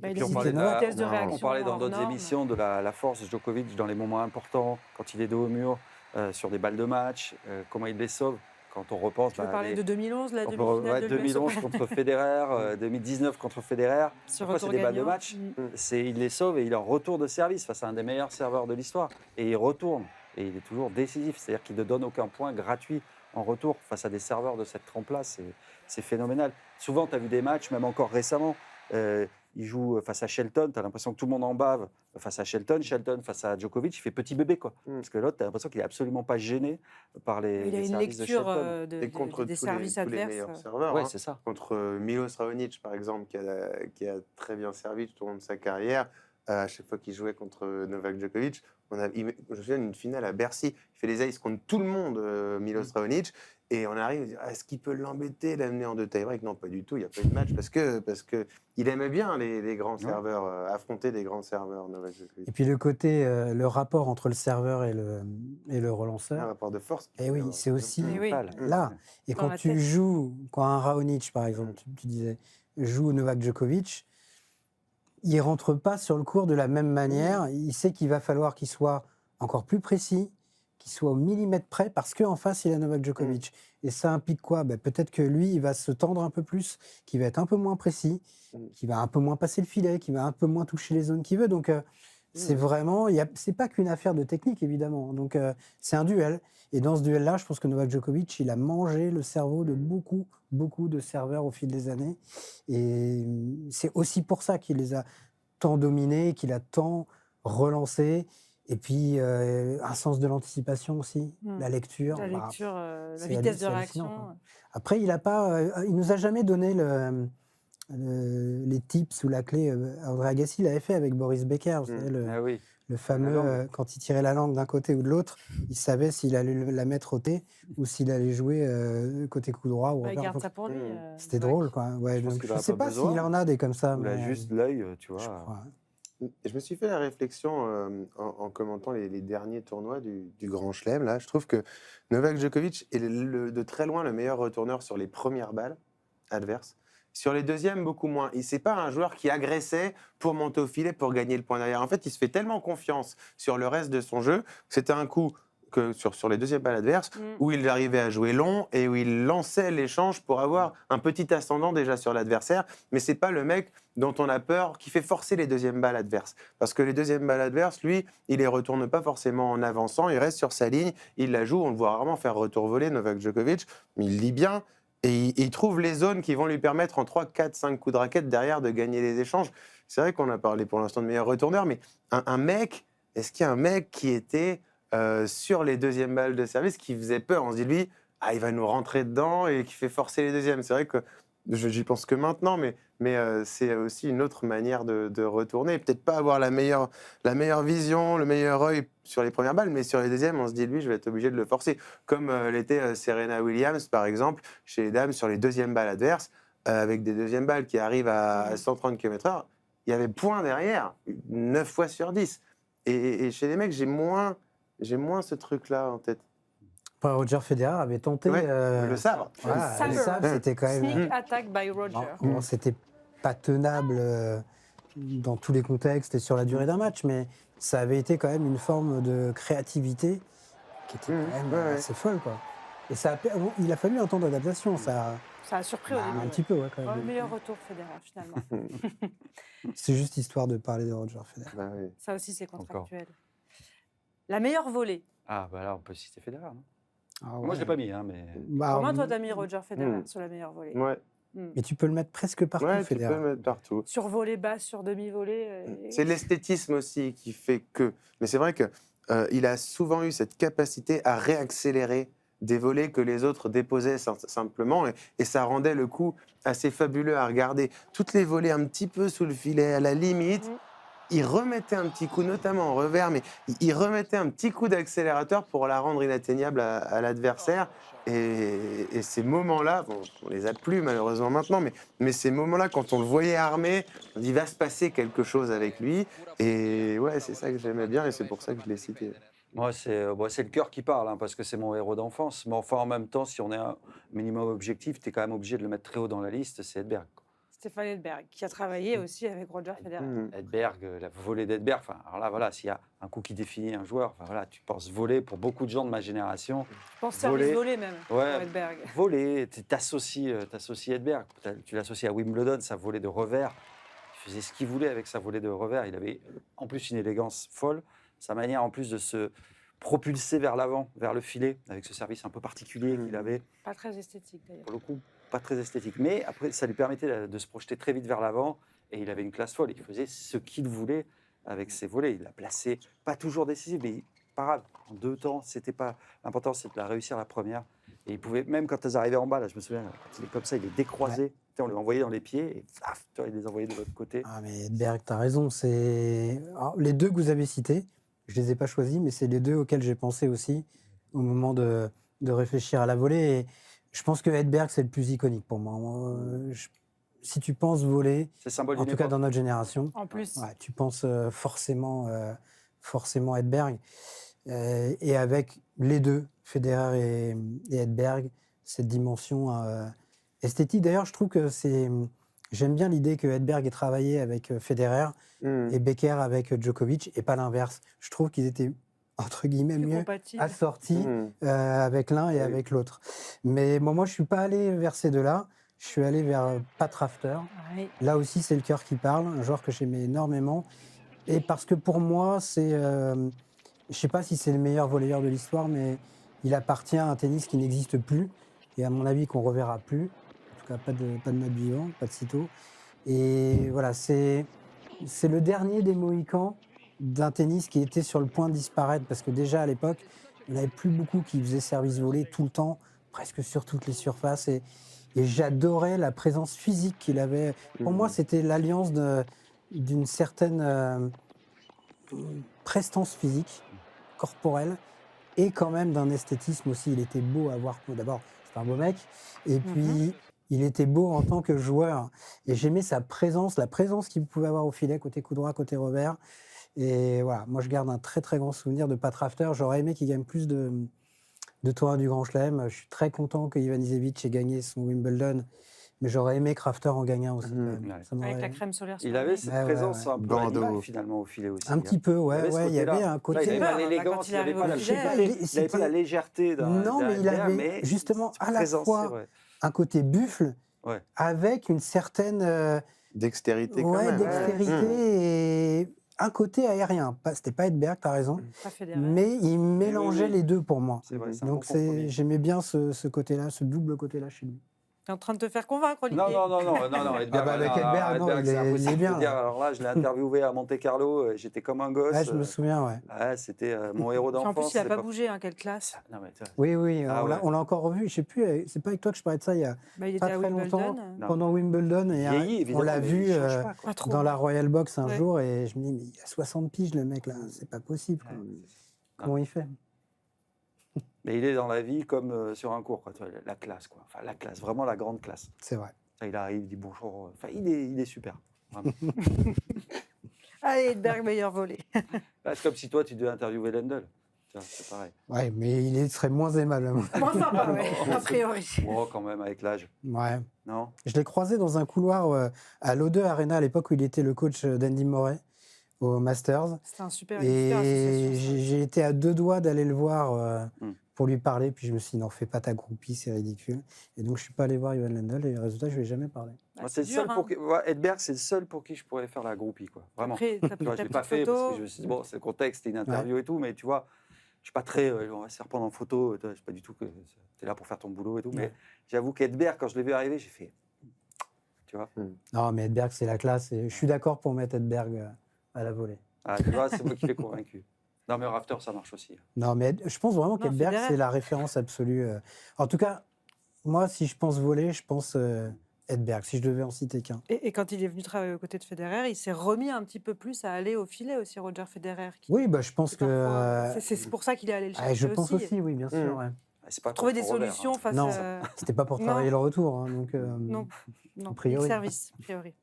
A: Bah, il
C: Puis
A: a
C: on
A: une
C: parlait,
A: vitesse de
C: on
A: réaction
C: parlait dans
A: hors
C: d'autres
A: norme.
C: émissions de la force de Djokovic dans les moments importants, quand il est dos au mur, sur des balles de match, comment il les sauve. Quand on repense,
A: Tu veux parler de 2011, la
C: on peut
A: demi-finale de l'US
C: 2011
A: Open
C: contre Federer, 2019 contre Federer.
A: Ce
C: Parfois, c'est
A: retour
C: des balles de
A: gagnant.
C: match. Il les sauve et il est en retour de service face à un des meilleurs serveurs de l'histoire. Et il retourne. Et il est toujours décisif. C'est-à-dire qu'il ne donne aucun point gratuit en retour face à des serveurs de cette trempe-là. C'est phénoménal. Souvent, tu as vu des matchs, même encore récemment. Il joue face à Shelton, tu as l'impression que tout le monde en bave face à Shelton face à Djokovic, il fait petit bébé. Parce que l'autre, tu as l'impression qu'il n'est absolument pas gêné par les
A: Il a une
C: services de
A: lecture
C: Shelton.
D: Et contre
A: des
D: tous
A: services
D: les
A: adverses.
D: meilleurs serveurs.
C: Ouais,
D: hein.
C: c'est ça.
D: Contre Milos Raonic, par exemple, qui a très bien servi tout au long de sa carrière. À chaque fois qu'il jouait contre Novak Djokovic, je me souviens d'une finale à Bercy. Il fait les aces contre tout le monde, Milos Raonic. Et on arrive, on dit, est-ce qu'il peut l'embêter, l'amener en 2 tie-break? Non, pas du tout, il n'y a pas eu de match parce que il aimait bien les grands serveurs, affronter des grands serveurs, Novak Djokovic.
B: Et puis le côté, le rapport entre le serveur et le
D: Un
B: relanceur,
D: rapport de force.
B: et oui, c'est aussi
A: Eh oui.
B: là. Et
A: Dans
B: quand
A: la
B: tu
A: tête.
B: joues, quand un Raonic, par exemple, tu disais, joue Novak Djokovic, il rentre pas sur le court de la même manière. Il sait qu'il va falloir qu'il soit encore plus précis, qu'il soit au millimètre près, parce qu'en face, il a Novak Djokovic. Et ça implique quoi? Peut-être que lui, il va se tendre un peu plus, qu'il va être un peu moins précis, qu'il va un peu moins passer le filet, qu'il va un peu moins toucher les zones qu'il veut. Donc, c'est vraiment, c'est pas qu'une affaire de technique, évidemment. Donc, c'est un duel. Et dans ce duel-là, je pense que Novak Djokovic, il a mangé le cerveau de beaucoup, beaucoup de serveurs au fil des années. Et c'est aussi pour ça qu'il les a tant dominés, qu'il a tant relancés. Et puis, un sens de l'anticipation aussi, la lecture.
A: La lecture, la
B: c'est
A: vitesse de
B: hallucinant,
A: réaction.
B: quoi. Après, il nous a jamais donné les tips ou la clé. André Agassi l'avait fait avec Boris Becker, vous savez,
C: Ah oui.
B: le fameux,
C: langue.
B: quand il tirait la langue d'un côté ou de l'autre, il savait s'il allait la mettre au thé ou s'il allait jouer côté coup droit ou
A: Bah, il
B: revers.
A: garde ça pour lui.
B: C'était
A: Novak.
B: drôle, quoi. Ouais,
C: Je pense
B: donc,
C: qu'il
B: je
C: en a
B: sais
C: pas
B: pas
C: besoin.
B: s'il en a des comme ça.
C: Il a
B: mais,
C: juste l'œil, tu
B: je
C: vois.
B: crois.
D: Je me suis fait la réflexion en commentant les derniers tournois du Grand Chelem. Là, je trouve que Novak Djokovic est de très loin le meilleur retourneur sur les premières balles adverses. Sur les deuxièmes, beaucoup moins. Et c'est pas un joueur qui agressait pour monter au filet, pour gagner le point derrière. En fait, il se fait tellement confiance sur le reste de son jeu que c'était un coup que sur les deuxièmes balles adverses où il arrivait à jouer long et où il lançait l'échange pour avoir un petit ascendant déjà sur l'adversaire. Mais c'est pas le mec dont on a peur qui fait forcer les deuxièmes balles adverses. Parce que les deuxièmes balles adverses, lui, il les retourne pas forcément en avançant, il reste sur sa ligne, il la joue, on le voit rarement faire retour volé, Novak Djokovic, mais il lit bien. Et il trouve les zones qui vont lui permettre en 3, 4, 5 coups de raquette derrière de gagner les échanges. C'est vrai qu'on a parlé pour l'instant de meilleur retourneur, mais un mec, est-ce qu'il y a un mec qui était sur les deuxièmes balles de service qui faisait peur? On se dit, lui, il va nous rentrer dedans et qui fait forcer les deuxièmes. C'est vrai que j'y pense que maintenant, mais c'est aussi une autre manière de retourner. Peut-être pas avoir la meilleure vision, le meilleur œil sur les premières balles, mais sur les deuxièmes, on se dit, lui, je vais être obligé de le forcer. Comme l'était Serena Williams, par exemple, chez les dames, sur les deuxièmes balles adverses, avec des deuxièmes balles qui arrivent à 130 km/h, il y avait point derrière, 9 fois sur 10. Et chez les mecs, j'ai moins ce truc-là en tête.
B: Enfin, Roger Federer avait tenté
D: le sabre.
B: Voilà,
A: Le
B: le sabre, c'était quand même.
A: Sneak attack by Roger.
B: Bon, c'était pas tenable dans tous les contextes et sur la durée d'un match, mais ça avait été quand même une forme de créativité qui était quand même assez folle, quoi. Et il a fallu un temps d'adaptation, ça
A: Ça a surpris au début.
B: un petit peu, ouais, quand
A: Le
B: même.
A: meilleur retour Federer, finalement.
B: C'est juste histoire de parler de Roger Federer.
D: Bah oui.
A: Ça aussi, c'est contractuel. La meilleure volée.
C: Ah, bah là, on peut citer Federer. Non
B: Ah
C: Moi, je
B: ouais.
C: ne l'ai pas mis, hein, mais.
B: Bah,
A: Comment toi, t'as mis Roger Federer sur la meilleure volée?
D: Ouais.
B: mais tu peux le mettre presque partout,
D: Ouais, tu
B: Federer.
D: peux le mettre partout.
A: Sur volée basse, sur demi-volée.
D: C'est l'esthétisme aussi qui fait que. Mais c'est vrai que il a souvent eu cette capacité à réaccélérer des volées que les autres déposaient simplement, et ça rendait le coup assez fabuleux à regarder. Toutes les volées un petit peu sous le filet, à la limite, il remettait un petit coup, notamment en revers, mais il remettait un petit coup d'accélérateur pour la rendre inatteignable à l'adversaire. Et ces moments-là, bon, on les a plus malheureusement maintenant, mais ces moments-là, quand on le voyait armé, on dit, il va se passer quelque chose avec lui. Et ouais, c'est ça que j'aimais bien et c'est pour ça que je l'ai cité.
C: Moi, c'est le cœur qui parle, hein, parce que c'est mon héros d'enfance. Mais enfin, en même temps, si on est un minimum objectif, tu es quand même obligé de le mettre très haut dans la liste, c'est Edberg.
A: Stéphane Edberg, qui a travaillé aussi avec Roger Federer.
C: Edberg, la volée d'Edberg. Enfin, alors là, voilà, s'il y a un coup qui définit un joueur, enfin, voilà, tu penses voler pour beaucoup de gens de ma génération.
A: Je pense service
C: Voler.
A: volé même,
C: Ouais.
A: pour Edberg.
C: Voler, t'associes Edberg. Tu l'associes à Wimbledon, sa volée de revers. Il faisait ce qu'il voulait avec sa volée de revers. Il avait en plus une élégance folle. Sa manière en plus de se propulser vers l'avant, vers le filet, avec ce service un peu particulier qu'il avait.
A: Pas très esthétique d'ailleurs.
C: Pour le coup, pas très esthétique. Mais après, ça lui permettait de se projeter très vite vers l'avant. Et il avait une classe folle. Il faisait ce qu'il voulait avec ses volets. Il l'a placé, pas toujours décisif, mais pas grave. En 2 temps, c'était pas. L'important, c'est de la réussir la première. Et il pouvait, même quand elles arrivaient en bas, là, je me souviens, quand il est comme ça, il les décroisait. On lui envoyait dans les pieds et flaf, il les envoyait de l'autre côté.
B: Ah, mais Edberg, t'as raison. Alors, les deux que vous avez cités, je les ai pas choisis, mais c'est les deux auxquels j'ai pensé aussi au moment de de réfléchir à la volée. Et je pense que Edberg, c'est le plus iconique pour moi. Si tu penses volée,
C: C'est symbole
B: en
C: d'une
B: tout cas
C: époque.
B: dans notre génération,
A: En plus.
B: ouais, tu penses forcément Edberg. Et avec les deux, Federer et Edberg, cette dimension esthétique. D'ailleurs, je trouve que j'aime bien l'idée que Edberg ait travaillé avec Federer
D: Mhm.
B: et Becker avec Djokovic et pas l'inverse. Je trouve qu'ils étaient, entre guillemets,
A: Plus
B: mieux
A: compatible.
B: assortis
D: Mhm.
B: avec l'un et
C: Oui.
B: avec l'autre. Mais moi, je ne suis pas allé vers ces deux-là. Je suis allé vers Pat Rafter.
A: Ouais.
B: Là aussi, c'est le cœur qui parle, un joueur que j'aimais énormément. Et parce que pour moi, je ne sais pas si c'est le meilleur volleyeur de l'histoire, mais il appartient à un tennis qui n'existe plus. Et à mon avis, qu'on ne reverra plus. En tout cas, pas de notre vivant, pas de sitôt. Et voilà, c'est le dernier des Mohicans d'un tennis qui était sur le point de disparaître. Parce que déjà, à l'époque, il n'y en avait plus beaucoup qui faisaient service volé tout le temps, presque sur toutes les surfaces. Et j'adorais la présence physique qu'il avait. Pour moi,
D: Mhm.
B: c'était l'alliance d'une certaine prestance physique, corporelle, et quand même d'un esthétisme aussi. Il était beau à voir. D'abord, c'est un beau mec, et puis il était beau en tant que joueur. Et j'aimais sa présence, la présence qu'il pouvait avoir au filet, côté coup droit, côté revers. Et voilà, moi je garde un très très grand souvenir de Pat Rafter. J'aurais aimé qu'il gagne plus de tournois du Grand Chelem. Je suis très content que Ivanisevic ait gagné son Wimbledon, mais j'aurais aimé que Rafter en gagne un aussi. Quand même.
C: Ouais.
B: Ça
A: Avec
B: m'aurait-
A: la crème solaire sur
C: Il
A: le
C: avait
A: nez.
C: cette
B: Ouais, ouais,
C: présence
B: ouais.
C: un peu
D: Bandeau.
C: animale finalement au filet aussi.
B: Un petit peu,
C: Il y
B: ouais,
C: avait ce
B: ouais. Il y
C: côté-là.
B: avait un
C: Là, il
B: côté.
C: n'avait pas
A: Peur, là,
C: l'élégance,
A: quand
C: il
A: il
C: n'avait
A: arrive
C: pas
A: au
C: la,
A: filet.
C: il avait pas la légèreté
B: Non, mais il
C: Edberg,
B: avait
C: mais
B: justement
C: cette
B: à la
C: présence, c'est
B: fois
C: vrai.
B: un côté buffle
C: Ouais.
B: avec une certaine
D: Dextérité quand
B: ouais,
D: même.
B: dextérité
D: Mhm.
B: et un côté aérien. C'était pas Edberg, t'as raison,
A: Pas Federer.
B: mais il mélangeait
C: oui.
B: les deux pour moi.
C: C'est vrai, c'est un
B: Donc
C: bon compromis.
B: j'aimais bien ce côté-là, ce double côté-là chez lui.
A: T'es en train de te faire convaincre, Olivier.
C: Non, Edberg,
B: Ah bah avec Edberg, non,
C: Edberg, c'est
B: il est
C: impossible
B: bien,
C: de dire.
B: là.
C: Alors là, je l'ai interviewé à Monte-Carlo, j'étais comme un gosse.
B: Ouais, je me souviens, ouais.
C: Ouais, c'était mon héros
A: Puis en
C: d'enfance.
A: plus, il n'a
C: c'est
A: pas bougé, hein, quelle classe.
C: Non, mais
B: Oui, oui,
C: Ah ouais.
B: on l'a encore revu. Je sais plus, c'est pas avec toi que je parlais de ça il y a
A: Bah, il
B: pas
A: était à
B: très longtemps,
A: Wimbledon.
C: Non.
B: pendant Wimbledon. Et
C: vieilli,
B: on
C: évidemment.
B: l'a
C: mais
B: vu
C: il change pas, quoi.
A: Pas trop.
B: dans la Royal Box un
A: Ouais.
B: jour et je me dis, mais il a 60 piges le mec là, c'est pas possible. Quoi.
C: Ouais.
B: Comment il fait?
C: Mais il est dans la vie comme sur un cours, quoi. Tu vois, la classe, quoi. Enfin, la classe, vraiment la grande classe.
B: C'est vrai.
C: Il arrive, il dit bonjour. Enfin, il est super. Vraiment.
A: Allez, Edberg, meilleur volley.
C: Là, c'est comme si toi, tu devais interviewer Lendl. Tiens, c'est pareil.
B: Ouais, mais il serait moins aimable.
A: Moins sympa, ouais,
C: Non,
A: a priori.
C: Oh, quand même, avec l'âge.
B: Ouais.
C: Non.
B: Je l'ai croisé dans un couloir à l'O2 Arena à l'époque où il était le coach d'Andy Murray au Masters.
A: C'était un super,
B: Et
A: association. ça.
B: j'ai été à 2 doigts d'aller le voir
C: Hmm.
B: pour lui parler. Puis je me suis dit, non, fais pas ta groupie, c'est ridicule. Et donc, je suis pas allé voir Johan Lendl et résultat, je lui ai jamais parlé.
A: Bah,
C: Moi, c'est le
A: dur,
C: seul
A: hein.
C: pour qui... ouais, Edberg, c'est le seul pour qui je pourrais faire la groupie, quoi. Vraiment.
A: Après, t'as
C: Tu vois,
A: pris
C: je
A: ta
C: l'ai pas
A: petite
C: fait parce
A: photo.
C: que je me suis dit, bon, c'est le contexte, c'était une interview et tout, mais tu vois, je suis pas très. On va se faire prendre en photo, je sais pas du tout que tu es là pour faire ton boulot et tout, mais
B: Ouais.
C: j'avoue qu'Edberg, quand je l'ai vu arriver, j'ai fait. Tu vois,
B: Non, mais Edberg, c'est la classe. Et je suis d'accord pour mettre Edberg à la volée.
C: ah, tu vois, c'est moi qui l'ai convaincu. Non, mais Rafter, ça marche aussi.
B: Non, mais je pense vraiment
A: Non,
B: qu'Edberg,
A: Federer.
B: c'est la référence absolue. En tout cas, moi, si je pense voler, je pense Edberg, si je devais en citer qu'un.
A: Et quand il est venu travailler aux côtés de Federer, il s'est remis un petit peu plus à aller au filet aussi, Roger Federer.
B: Oui, bah, je pense
A: qui
B: que.
A: parfois- c'est pour ça qu'il est allé le chercher
B: Je pense
A: aussi.
B: aussi, oui, bien sûr. ouais.
C: Ah, c'est pas
A: Trouver
C: pour
A: des
C: son revers,
A: solutions
C: hein.
A: face
B: Non.
A: à...
B: C'était pas pour
A: Non.
B: travailler le retour. Hein, donc,
A: Non,
B: a
A: a
B: priori.
A: service, a priori.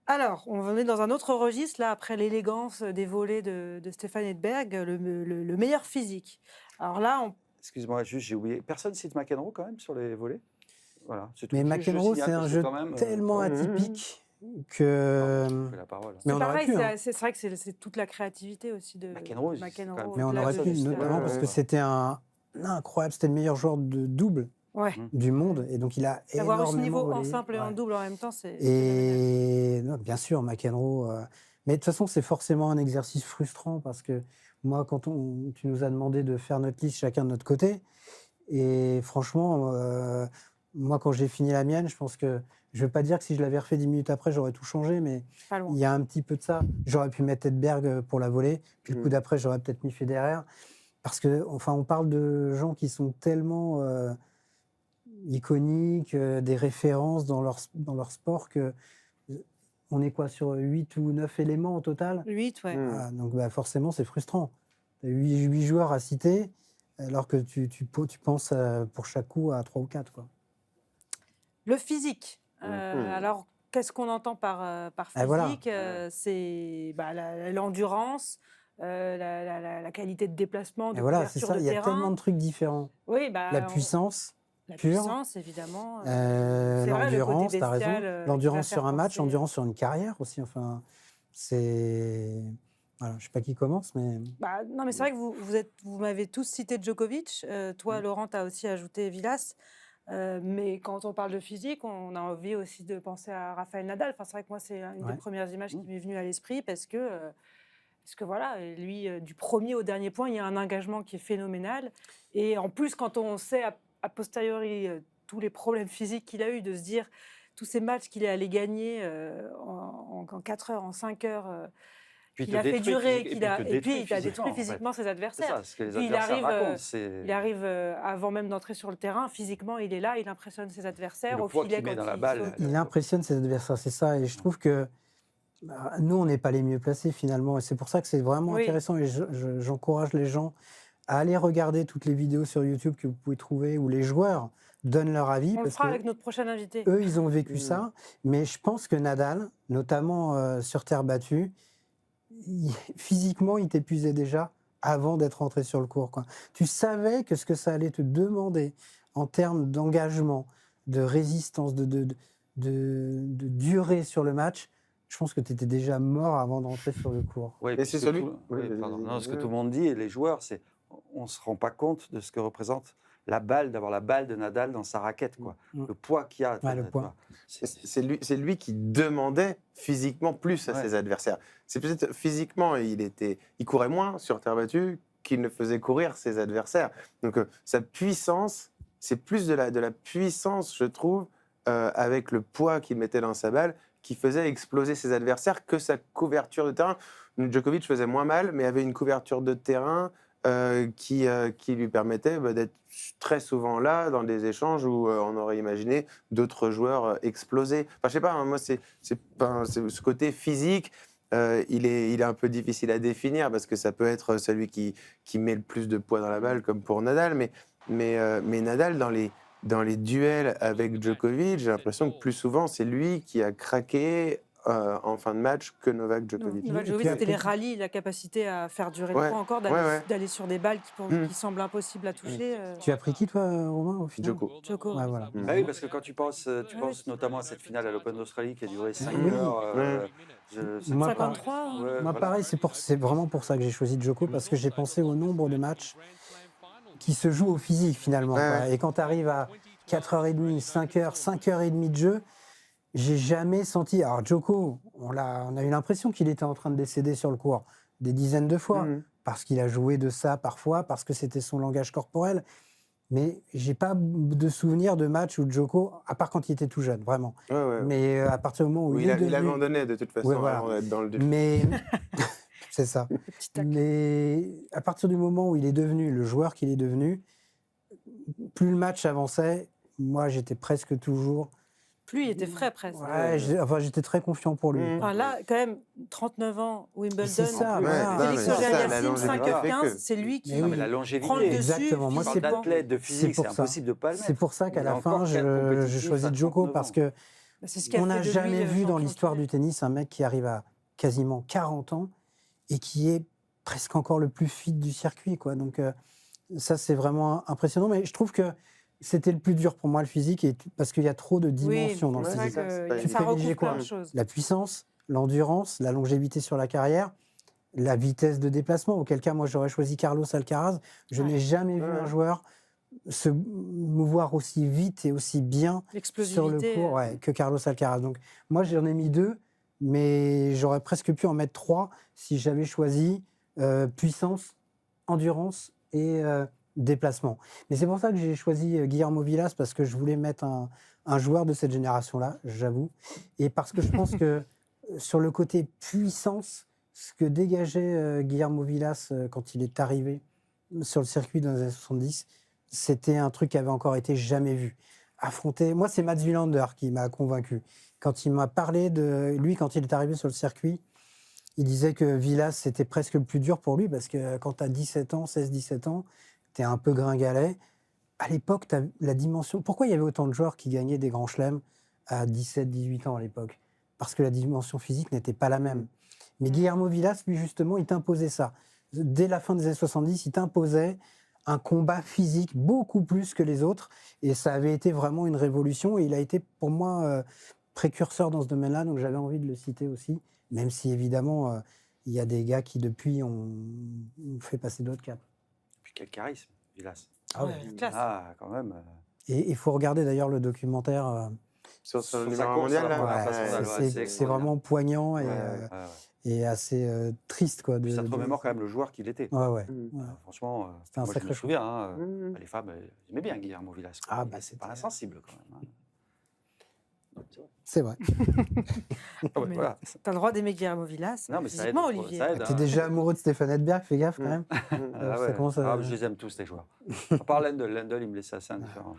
A: Alors, on est dans un autre registre, là, après l'élégance des volets de Stéphane Edberg, le meilleur physique. Alors là,
C: Excuse-moi, juste, j'ai oublié. Personne cite McEnroe quand même sur les volets. Voilà, c'est tout.
B: Mais
C: Juste, je
B: McEnroe,
C: signale
B: c'est un
C: parce que
B: jeu
C: quand même,
B: tellement
D: ouais.
B: atypique
C: pardon,
B: que.
C: je fais la parole.
B: Mais
A: c'est
B: on aurait
A: pareil,
B: pu, hein.
A: c'est vrai que c'est toute la créativité aussi de
C: McEnroe, c'est quand même-
B: Mais on
A: au-delà
B: aurait
A: de
B: pu,
A: juste,
B: notamment parce que
C: ouais.
B: c'était un incroyable. C'était le meilleur joueur de double
A: Ouais.
B: du monde. Et donc, il a
A: Avoir eu ce
B: énormément
A: niveau en
B: volé.
A: simple et en
B: Ouais.
A: double en même temps, c'est...
B: Et non, bien sûr, McEnroe. Mais de toute façon, c'est forcément un exercice frustrant parce que moi, quand tu nous as demandé de faire notre liste chacun de notre côté, et franchement, moi, quand j'ai fini la mienne, je pense que je ne veux pas dire que si je l'avais refait 10 minutes après, j'aurais tout changé, mais
A: pas loin.
B: il y a un petit peu de ça. J'aurais pu mettre Edberg pour la volée, puis le coup d'après, j'aurais peut-être mis Federer. Parce que, enfin, on parle de gens qui sont tellement iconiques, des références dans leur sport que on est quoi sur 8 ou 9 éléments au total.
A: 8, ouais.
B: Donc bah, forcément, c'est frustrant. 8 joueurs à citer. alors que tu penses pour chaque coup à 3 ou 4, quoi.
A: Le physique.
D: Mhm.
A: Alors, qu'est-ce qu'on entend par
B: Et voilà.
A: physique? C'est l'endurance, la qualité de déplacement,
B: Et
A: de
B: voilà, c'est
A: couverture
B: ça,
A: de
B: il y a tellement
A: terrain.
B: de trucs différents.
A: Oui,
B: La puissance
A: la
B: pure,
A: puissance, évidemment. C'est vrai, le côté
B: l'endurance, tu as raison.
A: bestial qui va
B: L'endurance
A: faire
B: sur un match,
A: penser.
B: l'endurance sur une carrière aussi. Enfin, c'est. Voilà, je ne sais pas qui commence, mais.
A: Non, mais c'est vrai que vous m'avez tous cité Djokovic. Toi, Laurent, tu as aussi ajouté Villas. Mais quand on parle de physique, on a envie aussi de penser à Rafael Nadal. Enfin, c'est vrai que moi, c'est une des
B: Ouais.
A: premières images qui m'est venue à l'esprit parce que voilà, lui, du premier au dernier point, il y a un engagement qui est phénoménal. Et en plus, quand on sait a posteriori tous les problèmes physiques qu'il a eu, de se dire tous ces matchs qu'il est allé gagner en 4 heures, en 5 heures,
C: Puis il
A: qu'il
C: te
A: a fait
C: détruit
A: durer,
C: physiquement, et puis il te
A: et puis
C: détruit
A: il a détruit
C: physiquement, en fait.
A: physiquement ses
C: C'est
A: adversaires.
C: ça, ce que les
A: Puis
C: adversaires racontent. C'est
A: il arrive avant même d'entrer sur le terrain, physiquement il est là, il impressionne ses adversaires.
C: le
A: Au
C: poids
A: filet,
C: qu'il met
A: quand
C: dans la
A: il
C: balle.
A: saute.
B: Il impressionne ses adversaires, c'est ça. Et je trouve que nous, on n'est pas les mieux placés finalement. Et c'est pour ça que c'est vraiment
A: Oui.
B: intéressant. Et j'encourage les gens à aller regarder toutes les vidéos sur YouTube que vous pouvez trouver où les joueurs donnent leur avis.
A: On le
B: Parce
A: fera
B: que
A: avec notre prochain invité.
B: eux, ils ont vécu ça. Mais je pense que Nadal, notamment sur terre battue, physiquement, il t'épuisait déjà avant d'être rentré sur le court, quoi. Tu savais que ce que ça allait te demander en termes d'engagement, de résistance, de durée sur le match. Je pense que tu étais déjà mort avant de rentrer sur le court.
C: Ouais,
D: Mais
C: puis
D: c'est
C: ce que
D: celui.
C: tout-
D: Oui,
C: oui,
D: vas-y,
C: pardon.
D: vas-y.
C: Non, ce que tout le monde dit, et les joueurs, c'est on ne se rend pas compte de ce que représente la balle, d'avoir la balle de Nadal dans sa raquette, quoi.
B: Mm.
C: Le poids qu'il y a.
B: Ouais, le poids.
D: C'est lui qui demandait physiquement plus à
C: Ouais.
D: ses adversaires. C'est peut-être physiquement, il courait moins sur terre battue qu'il ne faisait courir ses adversaires. Donc sa puissance, c'est plus de la puissance, je trouve, avec le poids qu'il mettait dans sa balle, qui faisait exploser ses adversaires que sa couverture de terrain. Djokovic faisait moins mal, mais avait une couverture de terrain qui lui permettait d'être très souvent là dans des échanges où on aurait imaginé d'autres joueurs exploser. Enfin, je sais pas, hein, moi, c'est ce côté physique, il est un peu difficile à définir parce que ça peut être celui qui met le plus de poids dans la balle, comme pour Nadal, mais Nadal, dans les duels avec Djokovic, j'ai l'impression que plus souvent, c'est lui qui a craqué en fin de match que Novak Djokovic.
A: Novak
B: Et
A: Djokovic,
B: puis
A: c'était les
B: après-
A: rallyes, la capacité à faire durer
D: Ouais,
A: le temps encore,
D: ouais, ouais.
A: d'aller sur des balles
D: Mm.
A: qui semblent impossibles à toucher.
B: Tu as pris qui, toi, Romain, au final?
D: Djoko.
A: Djoko.
B: Ouais, voilà.
D: Mm.
C: Ah oui, parce que quand tu penses
A: Oui.
C: notamment à cette finale à l'Open d'Australie qui a duré 5
B: Oui.
C: heures.
B: Moi,
A: 53.
C: Ouais,
B: Moi,
C: voilà.
B: pareil, c'est vraiment pour ça que j'ai choisi Djoko, parce que j'ai pensé au nombre de matchs qui se jouent au physique, finalement,
D: Ouais.
B: quoi. Et quand tu arrives à 4h30, 5h, 5h30 de jeu, j'ai jamais senti... Alors, Djoko, on a eu l'impression qu'il était en train de décéder sur le court des dizaines de fois,
D: Mm.
B: parce qu'il a joué de ça parfois, parce que c'était son langage corporel. Mais j'ai pas de souvenir de match où Djoko, à part quand il était tout jeune, vraiment.
D: Ouais, ouais.
B: Mais à partir du moment où
D: Oui,
B: il est
D: il
B: devenu...
D: abandonnait de toute façon
B: Ouais, voilà.
D: avant d'être dans le dur.
B: Mais c'est ça.
A: Petit tac.
B: Mais à partir du moment où il est devenu le joueur qu'il est devenu, plus le match avançait, moi j'étais presque toujours.
A: Plus il était frais presque.
B: Ouais, j'étais très confiant pour lui.
D: Mm.
B: quoi.
A: Enfin, là, quand même, 39 ans, Wimbledon.
B: C'est ça,
A: en plus.
B: voilà.
D: Ouais,
A: Félix
D: non, mais c'est ça, la
A: Auger-Aliassime,
D: longévité fait
A: 5h15,
D: que.
A: c'est lui qui
B: Mais
C: Non,
B: oui.
C: mais la longévité.
A: prend le dessus.
B: Exactement. Moi,
C: Tu parles
A: physiquement.
C: d'athlète, de
B: C'est
C: physique,
B: pour
C: c'est
B: ça.
C: impossible de pas le mettre.
B: C'est pour ça qu'à
C: Il a
B: la fin,
C: encore quatre
B: je
C: compétitifs
B: choisis
C: à
B: Djoko
C: 39
B: parce
C: ans.
B: que
A: C'est ce qui a
B: on
A: fait
B: n'a
A: de lui
B: jamais
A: le
B: vu dans
A: champion
B: l'histoire
A: qu'il est.
B: du tennis un mec qui arrive à quasiment 40 ans et qui est presque encore le plus fit du circuit, quoi. Donc ça, c'est vraiment impressionnant. Mais je trouve que c'était le plus dur pour moi, le physique, parce qu'il y a trop de dimensions dans le
A: c'est vrai
B: physique.
A: que
B: Tu
A: ça
B: privilégies
A: recouvre
B: quoi?
A: plein de choses.
B: La puissance, l'endurance, la longévité sur la carrière, la vitesse de déplacement. Auquel cas, moi, j'aurais choisi Carlos Alcaraz. Je
A: Ouais.
B: n'ai jamais vu
D: Ouais.
B: un joueur se mouvoir aussi vite et aussi bien sur le
A: L'explosivité.
B: court que Carlos Alcaraz. Donc, moi, j'en ai mis 2, mais j'aurais presque pu en mettre 3 si j'avais choisi puissance, endurance et déplacement. Mais c'est pour ça que j'ai choisi Guillermo Vilas, parce que je voulais mettre un joueur de cette génération-là, j'avoue. Et parce que je pense que sur le côté puissance, ce que dégageait Guillermo Vilas quand il est arrivé sur le circuit dans les années 70, c'était un truc qui avait encore été jamais vu. Affronter, moi, c'est Mats Wilander qui m'a convaincu. Quand il m'a parlé de lui, quand il est arrivé sur le circuit, il disait que Vilas, c'était presque le plus dur pour lui, parce que quand tu as 17 ans, 16-17 ans, tu es un peu gringalet. À l'époque, t'as la dimension. Pourquoi il y avait autant de joueurs qui gagnaient des grands chelems à 17, 18 ans à l'époque? Parce que la dimension physique n'était pas la même. Mais Guillermo Vilas, lui, justement, il t'imposait ça. Dès la fin des années 70, il t'imposait un combat physique beaucoup plus que les autres. Et ça avait été vraiment une révolution. Et il a été, pour moi, précurseur dans ce domaine-là. Donc j'avais envie de le citer aussi. Même si, évidemment, il y a des gars qui, depuis, ont fait passer d'autres caps.
C: Puis quel charisme, Vilas.
B: Ah
A: Ouais, classe.
C: Ah, quand même.
B: Et il faut regarder d'ailleurs le documentaire.
D: Sur
C: Sur
D: le
C: sa
D: numéro
C: course,
D: mondial, là.
C: ouais,
B: Ouais,
C: façon d'aller,
B: c'est
C: c'est
B: vraiment poignant et,
D: Ouais.
C: Ouais, ouais.
B: et assez triste. Quoi,
C: Puis ça te remémore quand même le joueur qu'il était.
B: Ouais, ouais.
D: Mm.
B: ouais.
C: Franchement,
B: C'était un
C: moi je
B: sacré
C: me
B: choix.
C: souviens, hein,
D: Mm.
C: les femmes aimaient bien Guillermo Vilas.
B: Ah,
C: Il
B: bah,
C: était pas
B: c'était-
C: insensible quand même. Hein.
B: C'est vrai.
C: Ah ouais,
A: Mais
C: voilà.
A: T'as le droit d'aimer Guillermo Vilas.
C: Non, mais ça aide,
A: Physiquement, Olivier.
C: ça aide,
B: T'es
C: hein.
B: déjà amoureux de Stéphane Edberg, fais gaffe quand même.
C: Ah
B: Ça
C: ouais.
B: commence à-
C: Ah, je les aime tous, les joueurs. À part Lendl. Lendl, il me laissait assez indifférent.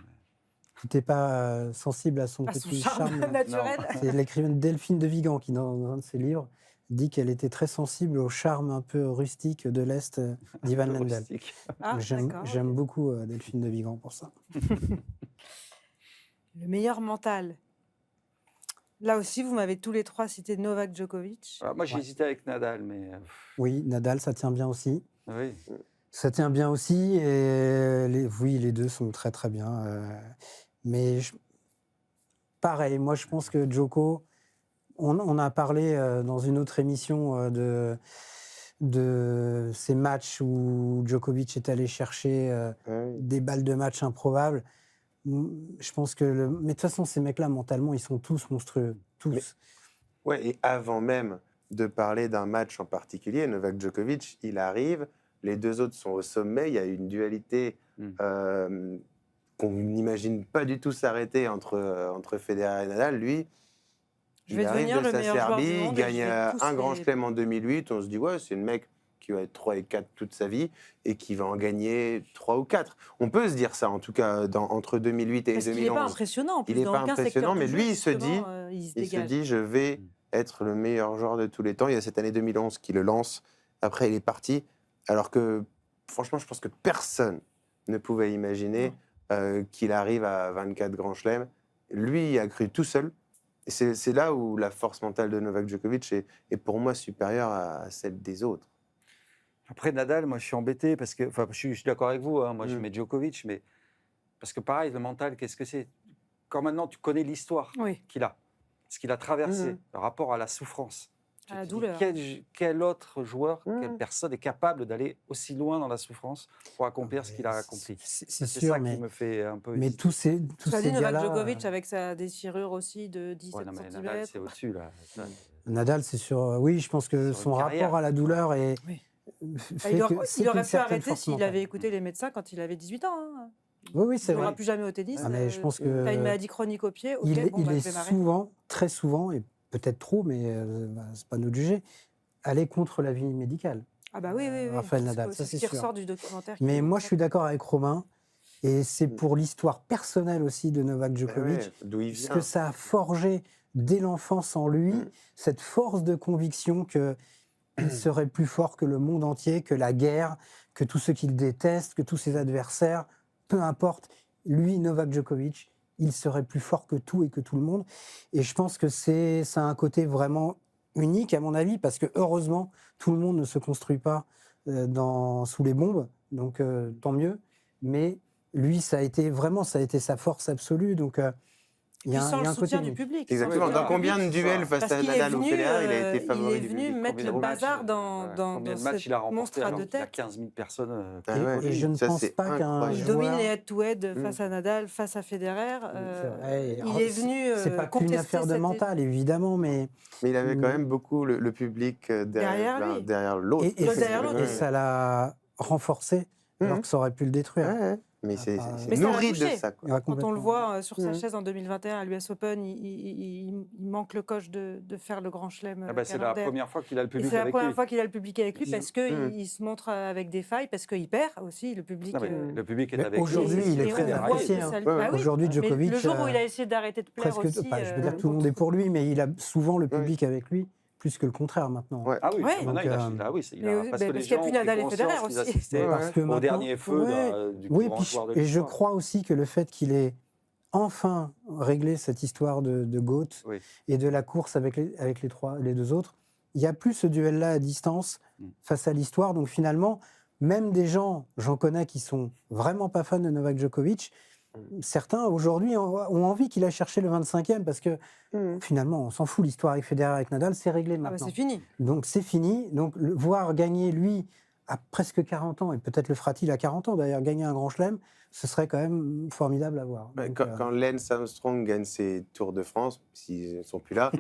B: Tu t'es pas sensible à son
A: À son
B: petit
A: charme
B: charme.
A: naturel.
B: C'est l'écrivaine Delphine de Vigan qui, dans un de ses livres, dit qu'elle était très sensible au charme un peu rustique de l'Est d'Ivan Lendl.
C: Rustique.
A: Ah,
B: J'aime
A: d'accord,
B: j'aime
A: ok.
B: beaucoup Delphine de Vigan pour ça.
A: Le meilleur mental. Là aussi, vous m'avez tous les trois cité Novak Djokovic.
C: Alors, moi, j'ai
B: Ouais.
C: hésité avec Nadal, mais
B: Oui, Nadal, ça tient bien aussi.
C: oui.
B: Ça tient bien aussi, et oui, les deux sont très très bien. Mais pareil, moi je pense que Djoko, on a parlé dans une autre émission de ces matchs où Djokovic est allé chercher
D: Ouais.
B: des balles de match improbables. Je pense que... Mais de toute façon, ces mecs-là, mentalement, ils sont tous monstrueux. Tous.
D: Mais- Ouais, et avant même de parler d'un match en particulier, Novak Djokovic, il arrive, les deux autres sont au sommet, il y a une dualité qu'on n'imagine pas du tout s'arrêter entre Federer et Nadal. Lui,
A: Je vais
D: il arrive
A: devenir
D: de
A: le
D: sa
A: meilleur joueur du
D: Serbie, il
A: monde et
D: gagne
A: je vais tous
D: un grand
A: les-
D: chelem en 2008, on se dit, ouais, c'est le mec qui va être 3 et 4 toute sa vie et qui va en gagner 3 ou 4. On peut se dire ça, en tout cas, entre 2008 et
A: Parce qu'il n'est pas
D: 2011.
A: impressionnant. En plus,
D: Il n'est
A: dans
D: pas
A: aucun
D: impressionnant,
A: secteur du
D: mais
A: jeu,
D: lui, il se
A: justement,
D: dit-
A: il se
D: Il se
A: dégage.
D: dit, je vais être le meilleur joueur de tous les temps. Il y a cette année 2011 qui le lance. Après, il est parti. Alors que, franchement, je pense que personne ne pouvait imaginer qu'il arrive à 24 grands chelems. Lui, il a cru tout seul. Et c'est là où la force mentale de Novak Djokovic est pour moi supérieure à celle des autres.
C: Après Nadal, moi je suis embêté parce que, enfin, je suis d'accord avec vous, hein, moi je
D: Mm.
C: mets Djokovic, mais parce que pareil, le mental, qu'est-ce que c'est? Quand maintenant tu connais l'histoire
A: Oui,
C: qu'il a, ce qu'il a traversé,
D: Mm.
C: le rapport à la souffrance. Tu
A: à la
C: te dis,
A: douleur.
C: quel autre joueur,
D: Mm.
C: quelle personne est capable d'aller aussi loin dans la souffrance pour accomplir ce qu'il a accompli?
B: C'est
C: C'est
B: sûr,
C: ça
B: mais,
C: qui me fait un peu
B: mais
C: hésiter.
B: tous ces
A: Ça dit Novak
B: gars-là...
A: Djokovic avec sa déchirure aussi de 17
C: Ouais, non, mais
A: cm.
C: Nadal, c'est au-dessus là. Ça,
B: Nadal, c'est sûr. Oui, je pense que
C: Sur une
B: son
C: carrière.
B: rapport à la douleur est...
A: Oui.
B: fait
A: Il
B: que
A: aurait,
B: c'est
A: il aurait
B: une
A: pu
B: certaine
A: arrêter
B: force
A: s'il
B: mentale.
A: avait écouté les médecins quand il avait 18 ans. Hein.
B: Oui, oui, c'est
A: Il
B: vrai.
A: n'aura plus jamais au tennis.
B: Ah, mais je pense que
A: T'as une maladie chronique au pied, ok,
B: il est,
A: bon, bah,
B: il
A: je
B: est
A: vais m'arrêter.
B: souvent, très souvent, et peut-être trop, mais c'est pas nous de juger, aller contre l'avis médical.
A: Ah bah oui, oui, oui.
B: Raphaël
A: C'est
B: Nadal,
A: ce
B: ça,
A: qui
B: c'est sûr.
A: ressort du documentaire.
B: Mais
A: qui-
B: moi, je suis d'accord avec Romain, et c'est pour l'histoire personnelle aussi de Novak Djokovic,
D: Ouais, d'où il
B: ce
D: vient.
B: que ça a forgé dès l'enfance en lui, cette force de conviction qu'il serait plus fort que le monde entier, que la guerre, que tous ceux qu'il déteste, que tous ses adversaires, peu importe. Lui, Novak Djokovic, il serait plus fort que tout et que tout le monde. Et je pense que ça a un côté vraiment unique, à mon avis, parce que heureusement, tout le monde ne se construit pas sous les bombes, donc tant mieux. Mais lui, ça a été sa force absolue. Donc il y a
A: Puis sans
B: il y a
A: le
B: un côté
A: soutien du
B: unique.
A: public.
D: Exactement.
A: Sans le
D: Dans
A: soutien du
D: combien de
A: public.
D: duels face
A: Parce
D: à
A: qu'il est
D: Nadal ou
A: venu,
D: Federer il a été favori
A: il est
D: du
A: venu
D: public?
A: mettre le
C: Combien de matchs,
A: bazar dans
C: combien de
A: cette
C: matchs il a remporté
A: monstre à
C: alors
A: deux
C: qu'il y a
A: têtes.
C: 15 000 personnes
D: Ah
C: qui
D: ouais.
C: écoutent.
B: Et je ne
D: Ça,
B: pense
D: c'est
B: pas qu'un
D: incroyable.
A: Il
B: joueur...
A: domine les head-to-head
D: Mm.
A: face à Nadal, face à Federer.
B: C'est vrai.
A: Il est venu
B: C'est pas qu'une
A: contester
B: affaire de
A: cette-
B: mental, évidemment, mais
D: Mais il avait quand
B: Mm.
D: même beaucoup le public
A: Derrière lui.
D: derrière l'autre.
B: et
A: derrière l'autre.
B: ça l'a renforcé, alors
D: Mhm.
B: que ça aurait pu le détruire.
D: Ouais, ouais. Mais
B: Ah,
D: c'est
B: bah,
D: c'est
A: Mais ça l'a
D: nourri de
A: touché.
D: ça. Quoi.
B: Ouais,
A: Quand on le
B: complètement.
A: voit sur sa
D: Mm.
A: chaise en 2021 à l'US Open, il manque le coche de faire le grand chelem
C: Ah bah, c'est la
A: calendaire.
C: première fois qu'il a le
A: Et
C: public
A: c'est la
C: avec
A: première
C: lui.
A: fois qu'il a le public avec lui
C: Mm.
A: parce qu'il se montre avec des failles, parce qu'il perd aussi le public.
C: Non, mais le public est
B: Mais
C: avec lui.
B: aujourd'hui, il est
A: Et
B: très
A: on voit
B: apprécié,
A: que
B: hein.
A: ça le-
D: Ouais, ouais.
A: Bah oui.
B: Aujourd'hui,
A: Mais
B: Djokovic,
A: le jour où il a essayé d'arrêter de plaire
B: presque,
A: aussi.
B: je veux dire tout le monde est pour lui, mais il a souvent le public avec lui, plus que le contraire maintenant.
D: Ouais.
C: Ah oui,
A: Ouais.
C: maintenant,
B: Donc,
C: il
A: Mais
C: a
A: oui,
C: parce que les
A: parce qu'il y a
C: gens
A: plus
C: ont
A: Nadal
C: pris
A: et Federer
C: conscience qu'ils
A: aussi.
C: assistaient
B: Parce que
C: au
B: maintenant-
C: dernier feu du
B: Oui,
C: plus grand joueur de
B: et je
C: l'histoire.
B: crois aussi que le fait qu'il ait enfin réglé cette histoire de GOAT
C: Oui.
B: et de la course avec les deux autres, il n'y a plus ce duel-là à distance face à l'histoire. Donc finalement, même des gens, j'en connais qui sont vraiment pas fans de Novak Djokovic, certains aujourd'hui ont envie qu'il aille chercher le 25e parce que finalement, on s'en fout, l'histoire avec Federer, avec Nadal, c'est réglé
A: Ah bah,
B: maintenant.
A: c'est fini.
B: Donc c'est fini. Donc voir gagner lui à presque 40 ans, et peut-être le fera-t-il à 40 ans d'ailleurs, gagner un grand chelem, ce serait quand même formidable à voir.
D: Ouais,
B: Donc,
D: quand Lance Armstrong gagne ses Tours de France, s'ils ne sont plus là,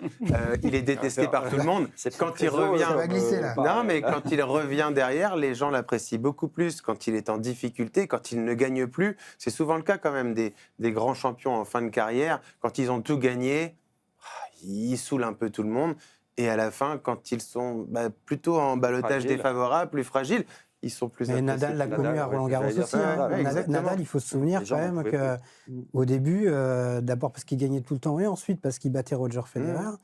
D: il est détesté par tout le monde. Quand il revient,
B: Ça va glisser, là.
D: Non, mais quand il revient derrière, les gens l'apprécient beaucoup plus. Quand il est en difficulté, quand il ne gagne plus, c'est souvent le cas quand même des grands champions en fin de carrière. Quand ils ont tout gagné, ils saoulent un peu tout le monde. Et à la fin, quand ils sont plutôt en ballottage
C: Fragile.
D: défavorable, plus fragiles, ils sont plus
B: mais
D: appréciés.
B: Nadal l'a connu à
C: ouais,
B: Roland Garros
C: j'allais dire
B: aussi.
C: ça,
B: hein.
D: ouais, exactement.
B: Nadal, il faut se souvenir
C: Les gens
B: quand
C: n'en
B: même
C: pouvaient
B: qu'au début, d'abord parce qu'il gagnait tout le temps et ensuite parce qu'il battait Roger Federer.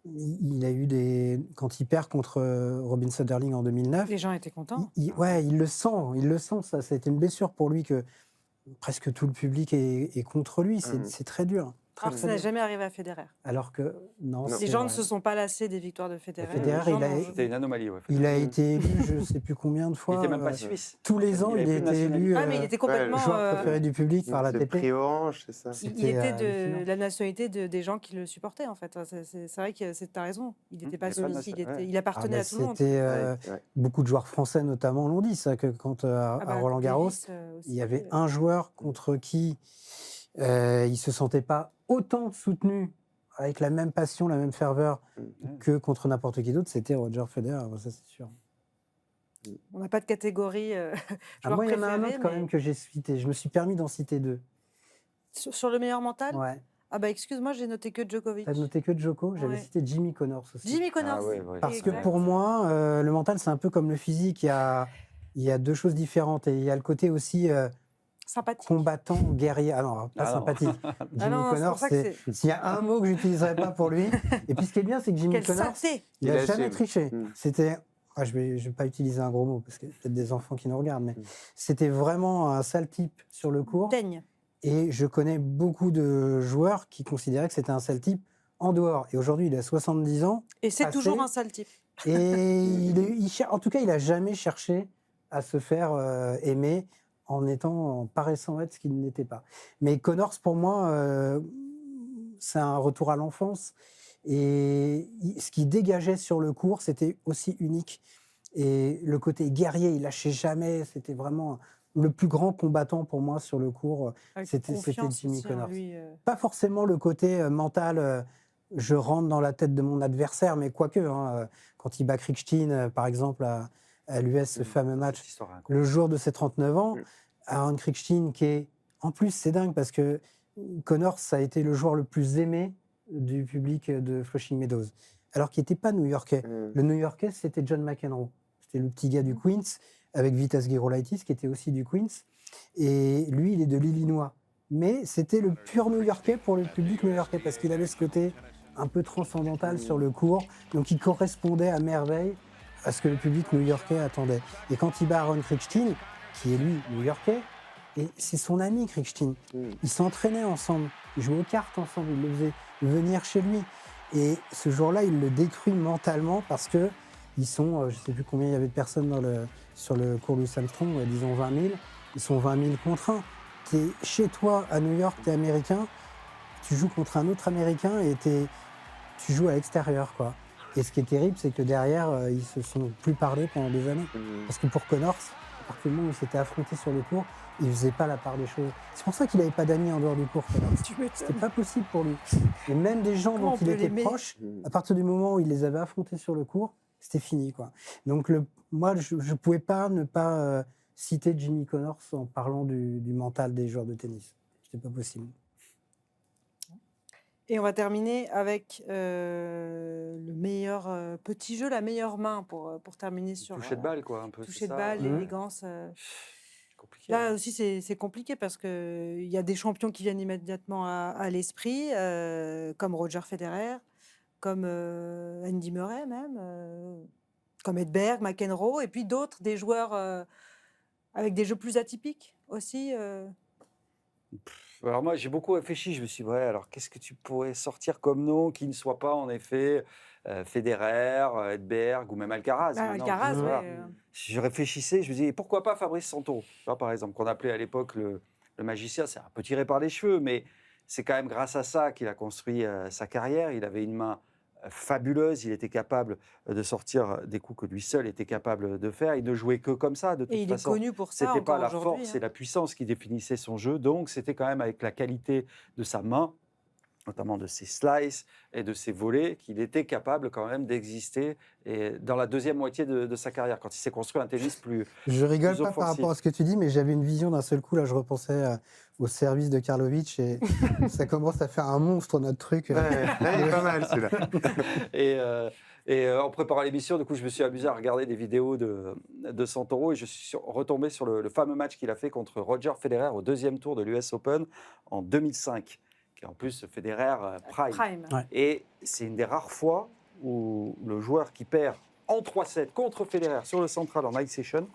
B: Il a eu quand il perd contre Robin Söderling en 2009.
A: Les gens étaient contents.
B: Il le sent, ça. Ça a été une blessure pour lui que presque tout le public est contre lui. C'est très dur. Très,
A: Alors que
B: très
A: ça n'est
B: dur.
A: jamais arrivé à Federer.
B: Alors que, non,
A: Les
B: c'est
A: gens
B: vrai.
A: ne se sont pas lassés des victoires de Federer.
B: Federer,
A: Les gens
B: il a-
A: n'ont-
C: C'était une anomalie. Ouais,
B: Il a été élu, je ne sais plus combien de
C: Il
B: fois.
C: n'était même pas suisse.
B: Tous les ans,
C: Il
B: il a
C: avait plus de
B: été élu
C: nationalité.
A: Ah, mais il était complètement.
B: joueur préféré du public par la
D: C'est
B: TP.
D: prix orange, c'est ça.
A: Il
B: C'était,
A: était
B: hallucinant.
A: de la nationalité des gens qui le supportaient, en fait. C'est vrai que tu as raison. Il n'était pas
C: il avait pas de
A: suisse,
C: nation-
A: il appartenait
B: Ah,
A: à tout le monde.
B: c'était,
D: Ouais.
B: beaucoup de joueurs français notamment l'ont dit, ça, que quand
A: Ah
B: à
A: bah,
B: Roland Garros,
A: Davis, aussi,
B: il y avait un joueur contre qui il ne se sentait pas autant soutenu, avec la même passion, la même ferveur que contre n'importe qui d'autre, c'était Roger Federer, ça c'est sûr.
A: On n'a pas de catégorie joueur
B: Moi, il y en a un
A: préféré,
B: autre quand
A: mais
B: même que j'ai cité. Je me suis permis d'en citer deux.
A: sur le meilleur mental.
B: Ouais.
A: Ah bah excuse-moi, j'ai noté que Djokovic.
B: T'as noté que Djoko, j'avais
A: Ouais.
B: cité Jimmy Connors aussi.
A: Jimmy Connors.
C: Ah ouais, ouais.
B: Parce que
A: Exact.
B: pour moi, le mental, c'est un peu comme le physique. Il y a deux choses différentes. Et il y a le côté aussi
A: Sympathique.
B: combattant, guerrier. Ah non, pas
C: Ah non.
B: sympathique. Jimmy
A: non, c'est
B: Connors,
A: pour ça que
B: s'il y a un mot que j'utiliserais pas pour lui. Et puis ce qui est bien, c'est que Jimmy
A: Quelle
B: Connors,
A: saleté.
B: il
D: Il
B: n'a
D: assume.
B: jamais triché.
D: Mm.
B: C'était. Je vais pas utiliser un gros mot parce qu'il y a peut-être des enfants qui nous regardent, mais c'était vraiment un sale type sur le court.
A: Teigne.
B: Et je connais beaucoup de joueurs qui considéraient que c'était un sale type en dehors. Et aujourd'hui, il a 70 ans.
A: Et c'est
B: Passé.
A: toujours un sale type.
B: Et en tout cas, il n'a jamais cherché à se faire aimer en paraissant être ce qu'il n'était pas. Mais Connors, pour moi, c'est un retour à l'enfance. Et ce qu'il dégageait sur le court, c'était aussi unique. Et le côté guerrier, il lâchait jamais. C'était vraiment le plus grand combattant pour moi sur le court.
A: Avec
B: C'était
A: confiance
B: Jimmy
A: aussi en
B: Connors.
A: lui,
B: Pas forcément le côté mental, je rentre dans la tête de mon adversaire, mais quoique, quand il bat Krickstein, par exemple, à l'US, ce fameux match,
C: Cette histoire incroyable.
B: le jour de ses 39 ans, Aaron Krickstein, qui est... En plus, c'est dingue, parce que Connors a été le joueur le plus aimé du public de Flushing Meadows, alors qu'il n'était pas new-yorkais. Le new-yorkais, c'était John McEnroe. C'était le petit gars du Queens, avec Vitas Gerulaitis, qui était aussi du Queens. Et lui, il est de l'Illinois. Mais c'était le pur new-yorkais pour le public new-yorkais, parce qu'il avait ce côté un peu transcendantal sur le court, donc il correspondait à merveille à ce que le public new-yorkais attendait. Et quand il bat Aaron Krickstein, qui est lui new-yorkais, et c'est son ami Krickstein, ils s'entraînaient ensemble, ils jouaient aux cartes ensemble, il le faisait venir chez lui. Et ce jour-là, il le détruit mentalement parce que ils sont, je ne sais plus combien il y avait de personnes sur le cours Louis Armstrong, disons 20 000, ils sont 20 000 contre 1. Tu es chez toi à New York, tu es américain, tu joues contre un autre américain et tu joues à l'extérieur, quoi. Et ce qui est terrible, c'est que derrière, ils se sont plus parlé pendant des années. Parce que pour Connors, à partir du moment où il s'était affronté sur le court, il faisait pas la part des choses. C'est pour ça qu'il n'avait pas d'amis en dehors du court, Connors. C'était pas possible pour lui. Et même des gens
A: Comment
B: dont
A: on
B: il
A: peut
B: était
A: l'aimer
B: proche, à partir du moment où il les avait affrontés sur le court, c'était fini, quoi. Donc moi, je ne pouvais pas ne pas citer Jimmy Connors en parlant du mental des joueurs de tennis. C'était pas possible.
A: Et on va terminer avec le meilleur petit jeu, la meilleure main pour terminer sur
C: Toucher de balle, quoi, un peu.
A: toucher
C: c'est
A: de
C: ça,
A: balle,
C: ouais.
A: l'élégance.
C: Compliqué.
A: Là aussi, c'est compliqué parce qu'il y a des champions qui viennent immédiatement à l'esprit, comme Roger Federer, comme Andy Murray même, comme Edberg, McEnroe, et puis d'autres, des joueurs avec des jeux plus atypiques aussi.
C: Alors moi, j'ai beaucoup réfléchi. Je me suis dit, ouais, alors qu'est-ce que tu pourrais sortir comme nom qui ne soit pas en effet Federer, Edberg ou même Alcaraz maintenant,
A: Alcaraz,
C: parce que,
A: oui.
C: voilà, je réfléchissais, je me disais, pourquoi pas Fabrice Santoro, tu vois, par exemple, qu'on appelait à l'époque le magicien. C'est un peu tiré par les cheveux, mais c'est quand même grâce à ça qu'il a construit sa carrière. Il avait une main fabuleuse, il était capable de sortir des coups que lui seul était capable de faire. Il ne jouait que comme ça, de
A: Et
C: toute
A: il est
C: façon.
A: connu pour ça
C: C'était pas
A: encore
C: la
A: aujourd'hui.
C: force et la puissance qui définissaient son jeu, donc c'était quand même avec la qualité de sa main, notamment de ses slices et de ses volets, qu'il était capable quand même d'exister et dans la deuxième moitié de sa carrière, quand il s'est construit un tennis plus,
B: Je rigole
C: plus
B: pas par
C: offensif.
B: rapport à ce que tu dis, mais j'avais une vision d'un seul coup. Là, je repensais au service de Karlovic et ça commence à faire un monstre, notre truc.
D: Ouais, là, il est pas mal celui-là.
C: Et en préparant l'émission, du coup, je me suis amusé à regarder des vidéos de Santoro et je suis retombé sur le fameux match qu'il a fait contre Roger Federer au deuxième tour de l'US Open en 2005, qui est en plus Federer Prime.
A: Prime.
C: Et c'est une des rares fois où le joueur qui perd en 3-7 contre Federer sur le central en night session,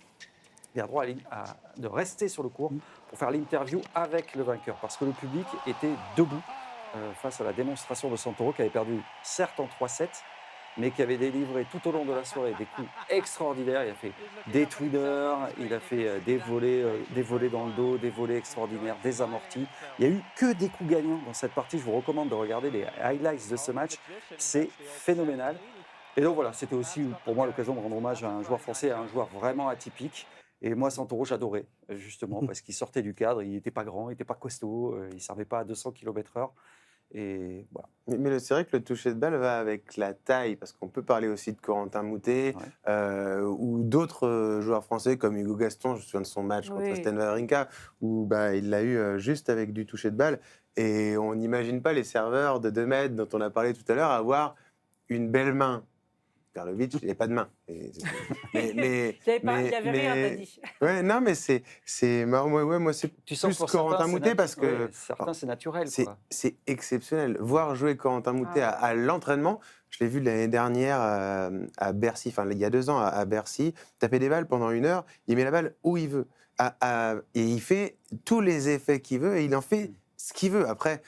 C: il a droit de rester sur le court pour faire l'interview avec le vainqueur, parce que le public était debout face à la démonstration de Santoro, qui avait perdu certes en 3-7, mais qui avait délivré tout au long de la soirée des coups extraordinaires. Il a fait des twinners, il a fait des volets dans le dos, des volets extraordinaires, des amortis. Il n'y a eu que des coups gagnants dans cette partie. Je vous recommande de regarder les highlights de ce match. C'est phénoménal. Et donc voilà, c'était aussi pour moi l'occasion de rendre hommage à un joueur français, à un joueur vraiment atypique. Et moi, Santoro, j'adorais, justement, parce qu'il sortait du cadre, il n'était pas grand, il n'était pas costaud, il ne servait pas à 200 km/h. Et voilà.
D: Mais c'est vrai que le toucher de balle va avec la taille, parce qu'on peut parler aussi de Corentin Moutet ou d'autres joueurs français comme Hugo Gaston. Je me souviens de son match contre Stan Wawrinka, où il l'a eu juste avec du toucher de balle. Et on n'imagine pas les serveurs de 2 mètres dont on a parlé tout à l'heure avoir une belle main. Karlovic, il n'a pas de main.
A: Il n'y avait rien, t'as dit.
D: Ouais, non, mais c'est moi, c'est
C: Tu sens
D: plus
C: pour
D: Corentin
C: certains,
D: Moutet parce que
C: certains, c'est naturel.
D: c'est exceptionnel. Voir jouer Corentin Moutet à l'entraînement, je l'ai vu l'année dernière à Bercy, enfin il y a 2 ans à Bercy, taper des balles pendant 1 heure, il met la balle où il veut. Et il fait tous les effets qu'il veut et il en fait ce qu'il veut. Après,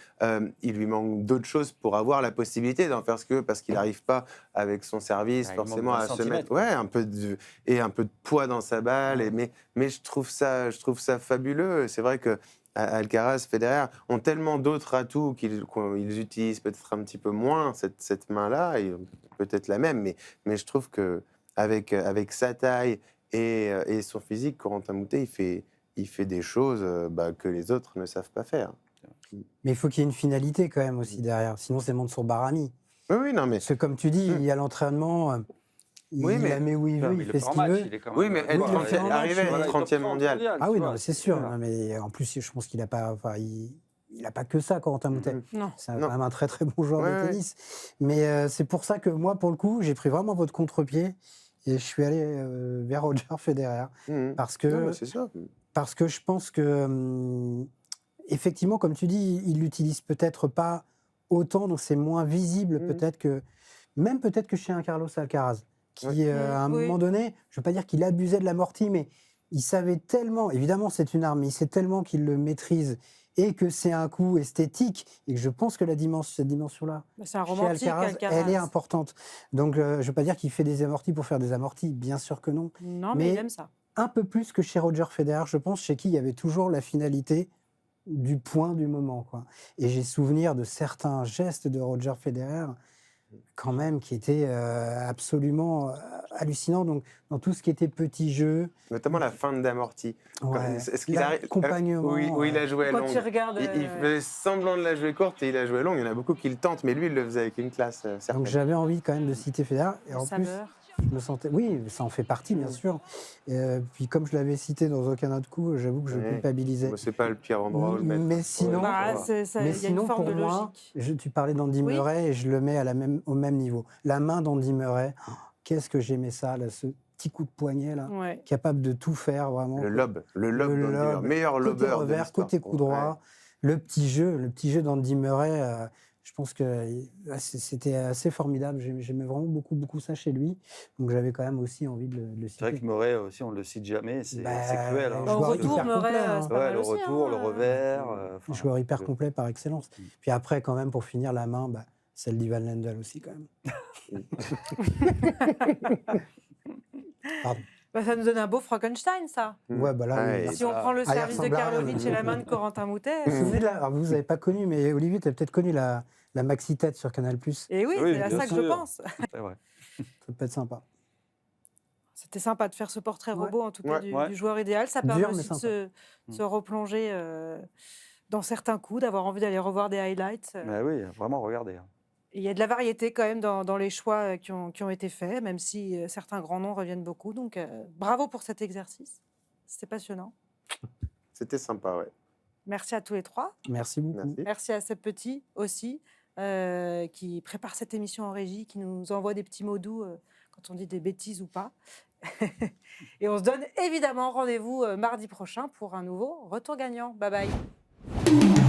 D: il lui manque d'autres choses pour avoir la possibilité d'en faire ce qu'il veut, parce qu'il n'arrive pas avec son service forcément à se mettre un peu de poids dans sa balle. Mais je trouve ça fabuleux. C'est vrai que Alcaraz, Federer ont tellement d'autres atouts qu'ils utilisent peut-être un petit peu moins cette main-là, et peut-être la même. Mais je trouve que avec sa taille et son physique, Corentin Moutet, il fait des choses que les autres ne savent pas faire.
B: Mais il faut qu'il y ait une finalité quand même aussi derrière. Sinon, c'est Mansour Barami.
D: Oui, non, mais
B: Parce que comme tu dis, il y a l'entraînement, il la met où il veut, il fait ce qu'il veut.
D: Oui, mais arriver à être 30e mondial.
B: Ah oui, non, c'est sûr. Non, mais en plus, je pense qu'il n'a pas, il a pas que ça, Corentin Moutet.
A: Non.
B: C'est quand même un très très bon joueur de tennis. Mais c'est pour ça que moi, pour le coup, j'ai pris vraiment votre contre-pied et je suis allé vers Roger Federer. Parce que je pense que effectivement, comme tu dis, il l'utilise peut-être pas autant, donc c'est moins visible peut-être que chez un Carlos Alcaraz, qui à un moment donné, je veux pas dire qu'il abusait de l'amorti, mais il savait tellement, évidemment c'est une arme, mais il sait tellement qu'il le maîtrise et que c'est un coup esthétique, et que je pense que cette dimension-là,
A: c'est un
B: chez
A: romantique,
B: Alcaraz, elle est importante. Donc je veux pas dire qu'il fait des amortis pour faire des amortis, bien sûr que non.
A: Non, mais il aime ça.
B: Un peu plus que chez Roger Federer, je pense, chez qui il y avait toujours la finalité du point du moment, quoi. Et j'ai souvenir de certains gestes de Roger Federer quand même qui étaient absolument hallucinants. Donc dans tout ce qui était petit jeu,
D: notamment la fin d'amorti.
B: L'accompagnement.
D: Où il a joué à longue.
A: Quand tu regardes,
D: il fait semblant de la jouer courte et il a joué à longue. Il y en a beaucoup qui le tentent, mais lui il le faisait avec une classe certaine.
B: Donc j'avais envie quand même de citer Federer. Et en plus, je me sentais, oui, ça en fait partie bien sûr. Puis comme je l'avais cité dans aucun autre coup, j'avoue que je culpabilisais.
D: C'est pas le pire endroit où le mettre.
B: Mais sinon, pour moi, tu parlais d'Andy Murray et je le mets au même niveau. La main d'Andy Murray, qu'est-ce que j'aimais ça, là, ce petit coup de poignet là, capable de tout faire vraiment.
D: Le lob meilleur lobeur de l'histoire.
B: Côté coup droit, le petit jeu d'Andy Murray. Je pense que c'était assez formidable. J'aimais vraiment beaucoup ça chez lui. Donc j'avais quand même aussi envie de le
C: C'est vrai
B: citer.
C: que Murray aussi, on ne le cite jamais, c'est
B: Bah,
C: cruel. hein.
B: je
A: Au
B: vois
A: retour,
B: hyper
A: Murray,
B: complet, hein.
A: c'est pas
C: Ouais,
A: mal
C: le
A: aussi.
C: retour, le
A: hein.
C: revers.
B: Joueur hyper
C: le-
B: complet par excellence. Puis après, quand même, pour finir la main, celle d'Ivan Lendl aussi, quand même. Pardon.
A: Ça nous donne un beau Frankenstein, ça.
B: Ouais, là,
D: Ah,
B: oui,
D: et-
B: là.
A: Si on prend le
B: Ah, il
A: service de
B: ressemble à rien,
A: Karlovic
B: mais-
A: et la main de Corentin Moutet.
B: Vous vous souvenez de alors, vous n'avez pas connu, mais Olivier, tu as peut-être connu la maxi-tête sur Canal+. Ça
A: Et oui,
C: Oui,
A: c'est à
C: bien
A: ça que je
C: sûr.
A: pense.
C: C'est vrai.
B: peut être sympa.
A: C'était sympa de faire ce portrait
B: Ouais.
A: robot, en tout cas,
D: Ouais.
C: Ouais.
A: du joueur idéal. Ça
B: Dur,
A: permet
B: mais
A: aussi de
B: sympa.
A: se replonger dans certains coups, d'avoir envie d'aller revoir des highlights.
C: Mais oui, vraiment, regardez. hein.
A: Et il y a de la variété quand même dans les choix qui ont été faits, même si certains grands noms reviennent beaucoup. Donc, bravo pour cet exercice. C'était passionnant.
D: C'était sympa, ouais.
A: Merci à tous les trois.
B: Merci beaucoup.
D: Merci.
A: Merci à Seb Petit aussi, qui prépare cette émission en régie, qui nous envoie des petits mots doux quand on dit des bêtises ou pas. Et on se donne évidemment rendez-vous mardi prochain pour un nouveau Retour gagnant. Bye bye.